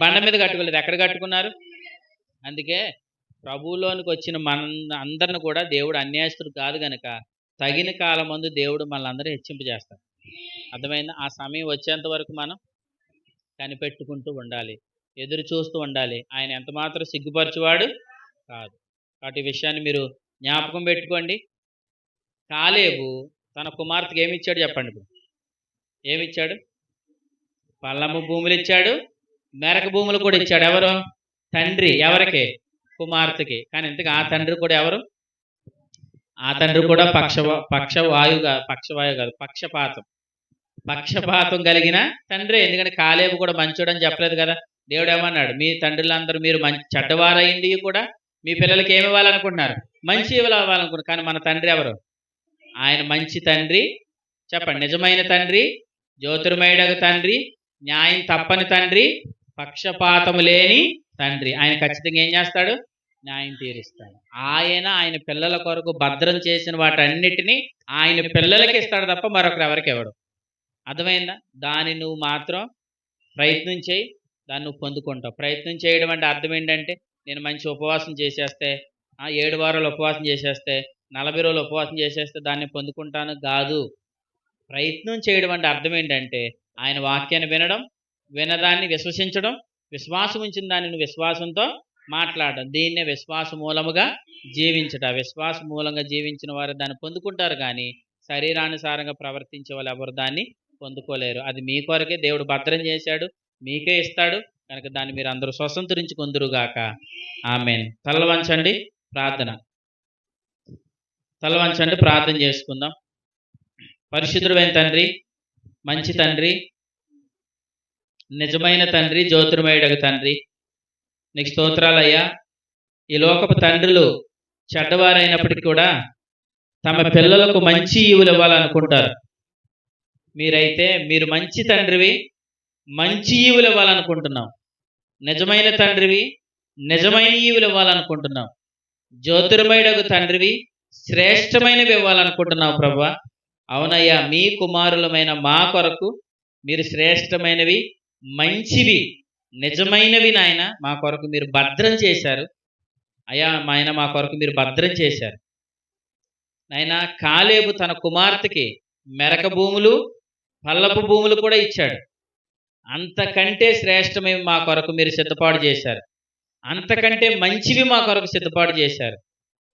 బండ మీద కట్టుకోలేదు. ఎక్కడ కట్టుకున్నారు? అందుకే ప్రభువులోనికి వచ్చిన మన అందరిని కూడా దేవుడు అన్యాయస్తుడు కాదు గనక తగిన కాలం ముందు దేవుడు మనల్ని హెచ్చింపజేస్తాడు. అర్థమైందా? ఆ సమయం వచ్చేంత వరకు మనం కనిపెట్టుకుంటూ ఉండాలి, ఎదురు చూస్తూ ఉండాలి. ఆయన ఎంత మాత్రం సిగ్గుపరచువాడు కాదు. కాబట్టి ఈ విషయాన్ని మీరు జ్ఞాపకం పెట్టుకోండి. కాలేబు తన కుమార్తెకి ఏమి ఇచ్చాడు చెప్పండి. ఇప్పుడు ఏమిచ్చాడు? పల్లము భూములు ఇచ్చాడు, మెరక భూములు కూడా ఇచ్చాడు. ఎవరు? తండ్రి. ఎవరికి? కుమార్తెకి. కానీ ఇంతకు ఆ తండ్రి కూడా ఎవరు? ఆ తండ్రి కూడా పక్షపాతం కలిగిన తండ్రి. ఎందుకంటే కాలేబు కూడా మంచోడు అని చెప్పలేదు కదా. దేవుడు ఏమన్నాడు? మీ తండ్రులందరూ మీరు చెడ్డవారైంది కూడా మీ పిల్లలకి ఏమి ఇవ్వాలనుకుంటున్నారు? మంచి ఇవ్వాలనుకుంటున్నారు. కానీ మన తండ్రి ఎవరు? ఆయన మంచి తండ్రి. చెప్పండి, నిజమైన తండ్రి, జ్యోతిర్మయుడగు తండ్రి, న్యాయం తప్పని తండ్రి, పక్షపాతము లేని తండ్రి. ఆయన ఖచ్చితంగా ఏం చేస్తాడు? న్యాయం తీరుస్తాడు. ఆయన పిల్లల కొరకు భద్రం చేసిన వాటన్నిటినీ ఆయన పిల్లలకి ఇస్తాడు తప్ప మరొకరు ఎవరికి ఇవ్వడు. అర్థమైందా? దాన్ని నువ్వు మాత్రం ప్రయత్నం చేయి, దాన్ని నువ్వు పొందుకుంటావు. ప్రయత్నం చేయడం అంటే అర్థం ఏంటంటే, నేను మంచి ఉపవాసం చేసేస్తే, 7 వారాలు ఉపవాసం చేసేస్తే, 40 రోజులు ఉపవాసం చేసేస్తే దాన్ని పొందుకుంటాను కాదు. ప్రయత్నం చేయడం అంటే అర్థం ఏంటంటే, ఆయన వాక్యాన్ని వినడం, వినదాన్ని విశ్వసించడం, విశ్వాసం ఉంచిన దాన్ని నువ్వు విశ్వాసంతో మాట్లాడడం. దీన్నే విశ్వాస మూలముగా జీవించట. విశ్వాస మూలంగా జీవించిన వారు దాన్ని పొందుకుంటారు, కానీ శరీరానుసారంగా ప్రవర్తించే వాళ్ళు ఎవరు దాన్ని పొందుకోలేరు. అది మీ కొరకే దేవుడు భద్రం చేశాడు, మీకే ఇస్తాడు కనుక దాన్ని మీరు అందరూ స్వతంత్రించుకుందురుగాక. ఆమేన్. తల వంచండి, ప్రార్థన. తల వంచండి, ప్రార్థన చేసుకుందాం. పరిశుద్ధుడైన తండ్రి, మంచి తండ్రి, నిజమైన తండ్రి, జ్యోతిర్మయుడగు తండ్రి, నీకు స్తోత్రాలయ్యా. ఈ లోకపు తండ్రులు చెడ్డవారైనప్పటికీ కూడా తమ పిల్లలకు మంచి ఈవులు ఇవ్వాలనుకుంటారు. మీరైతే మీరు మంచి తండ్రివి, మంచి ఈవులు ఇవ్వాలనుకుంటున్నావు. నిజమైన తండ్రివి, నిజమైన ఈవులు ఇవ్వాలనుకుంటున్నావు. జ్యోతిర్మయుడగు తండ్రివి, శ్రేష్టమైనవి ఇవ్వాలనుకుంటున్నావు ప్రభువా. అవునయ్యా, మీ కుమారులమైన మా కొరకు మీరు శ్రేష్టమైనవి, మంచివి, నిజమైనవి నాయన మా కొరకు మీరు భద్రం చేశారు. అయ్యా ఆయన మా కొరకు మీరు భద్రం చేశారు నాయన. కాలేబు తన కుమార్తెకి మెరక భూములు, పల్లపు భూములు కూడా ఇచ్చాడు. అంతకంటే శ్రేష్టమైనవి మా కొరకు మీరు సిద్ధపాటు చేశారు. అంతకంటే మంచివి మా కొరకు సిద్ధపాటు చేశారు.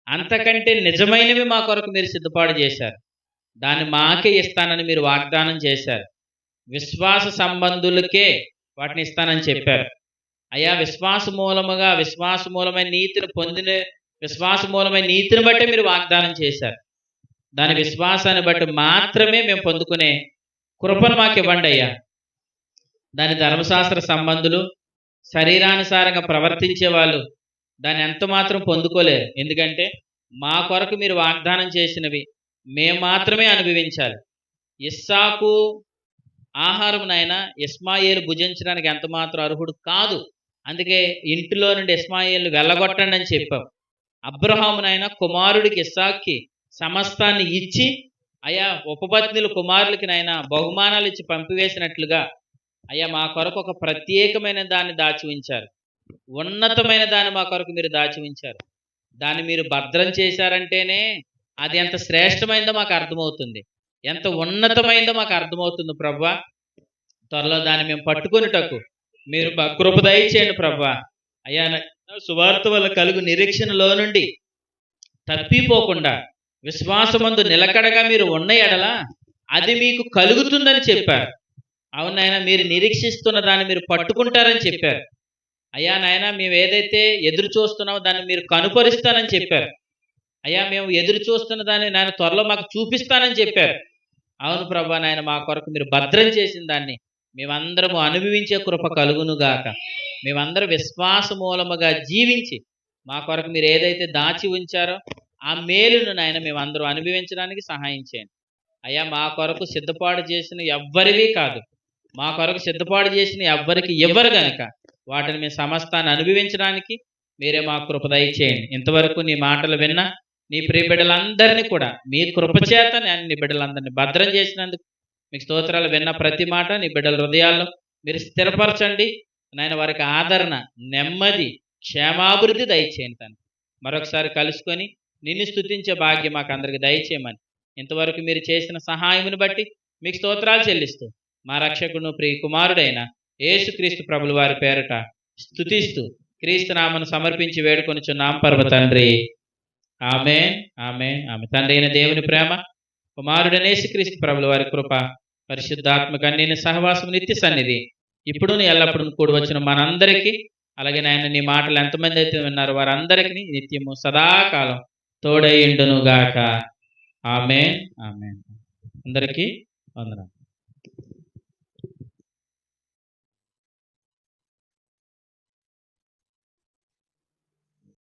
అంతకంటే నిజమైనవి మా కొరకు మీరు సిద్ధపాటు చేశారు. దాన్ని మాకే ఇస్తానని మీరు వాగ్దానం చేశారు. విశ్వాస సంబంధులకే వాటిని ఇస్తానని చెప్పారు. అయ్యా, విశ్వాసమూలమైన నీతిని పొందిన విశ్వాసమూలమైన నీతిని బట్టే మీరు వాగ్దానం చేశారు. దాని విశ్వాసాన్ని బట్టి మాత్రమే మేము పొందుకునే కృపను మాకు ఇవ్వండి అయ్యా. దాని ధర్మశాస్త్ర సంబంధులు, శరీరానుసారంగా ప్రవర్తించే వాళ్ళు దాన్ని ఎంత మాత్రం పొందుకోలేరు. ఎందుకంటే మా కొరకు మీరు వాగ్దానం చేసినవి మేము మాత్రమే అనుభవించాలి. ఇస్సాకు ఆహారం నాయన ఇస్మాయేలు భుజించడానికి ఎంత మాత్రం అర్హుడు కాదు. అందుకే ఇంటిలో నుండి ఇస్మాయేలు వెళ్ళగొట్టండి అని చెప్పాం. అబ్రహామునైనా కుమారుడికి ఇస్సాక్కి సమస్తాన్ని ఇచ్చి, అయ్యా ఉపపత్నులు కుమారులకి నైనా బహుమానాలు ఇచ్చి పంపివేసినట్లుగా అయ్యా మా కొరకు ఒక ప్రత్యేకమైన దాన్ని దాచి ఉంచారు. ఉన్నతమైన దాన్ని మా కొరకు మీరు దాచి ఉంచారు. దాన్ని మీరు భద్రం చేశారంటేనే అది ఎంత శ్రేష్టమైందో మాకు అర్థమవుతుంది, ఎంత ఉన్నతమైందో మాకు అర్థమవుతుంది ప్రభువా. త్వరలో దాన్ని మేము పట్టుకొనుటకు మీరు కృప దయచేయండి ప్రభువా. అయ్యా, సువార్త వల్ల కలుగు నిరీక్షణలో నుండి తప్పిపోకుండా విశ్వాసమందు నిలకడగా మీరు ఉన్న ఎడల అది మీకు కలుగుతుందని చెప్పారు. అవునాయన, మీరు నిరీక్షిస్తున్న దాన్ని మీరు పట్టుకుంటారని చెప్పారు. అయ్యా నాయన, మేము ఏదైతే ఎదురు చూస్తున్నామో దాన్ని మీరు కనుపరుస్తానని చెప్పారు. అయ్యా, మేము ఎదురు చూస్తున్న దాన్ని నాయన త్వరలో మాకు చూపిస్తానని చెప్పారు. అవును ప్రభా నాయన, మా కొరకు మీరు భద్రం చేసిన దాన్ని మేమందరము అనుభవించే కృప కలుగునుగాక. మేమందరం విశ్వాస మూలముగా జీవించి మా కొరకు మీరు ఏదైతే దాచి ఉంచారో ఆ మేలును నాయన మేమందరం అనుభవించడానికి సహాయం చేయండి. అయ్యా, మా కొరకు సిద్ధపాటు చేసిన ఎవ్వరివి కాదు, మా కొరకు సిద్ధపాటు చేసిన ఎవ్వరికి ఇవ్వరు గనక వాటిని మేము సమస్తాన్ని అనుభవించడానికి మీరే మా కృప దయచేయండి. ఇంతవరకు నీ మాటలు విన్న నీ ప్రియ బిడ్డలందరినీ కూడా మీ కృపచేత నీ బిడ్డలందరినీ భద్రం చేసినందుకు మీకు స్తోత్రాలు. విన్న ప్రతి మాట నీ బిడ్డల హృదయాల్లో మీరు స్థిరపరచండి నాయన. వారికి ఆదరణ, నెమ్మది, క్షేమాభివృద్ధి దయచేయండి తండ్రి. మరొకసారి కలుసుకొని నిన్ను స్తుతించే భాగ్యం మాకు అందరికి దయచేయమని ఇంతవరకు మీరు చేసిన సహాయమును బట్టి మీకు స్తోత్రాలు చెల్లిస్తూ మా రక్షకుడు ప్రియ కుమారుడైన యేసుక్రీస్తు ప్రభుల వారి పేరట స్తుతిస్తూ క్రీస్తు నామను సమర్పించి వేడుకొనుచున్నాం పరమ తండ్రి. ఆమేన్, ఆమేన్, ఆమేన్. తండ్రి అయిన దేవుని ప్రేమ, కుమారుడైన యేసుక్రీస్తు ప్రభుల వారి కృప, పరిశుద్ధాత్మ కన్యని సహవాసం, నిత్య సన్నిధి ఇప్పుడు ఎల్లప్పుడూ కూడి వచ్చిన మనందరికీ, అలాగే నాయన నీ మాటలు ఎంతమంది అయితే విన్నారో వారందరికీ నిత్యము సదాకాలం తోడైయుండును గాక. ఆమేన్, ఆమేన్. అందరికీ వందనాలు.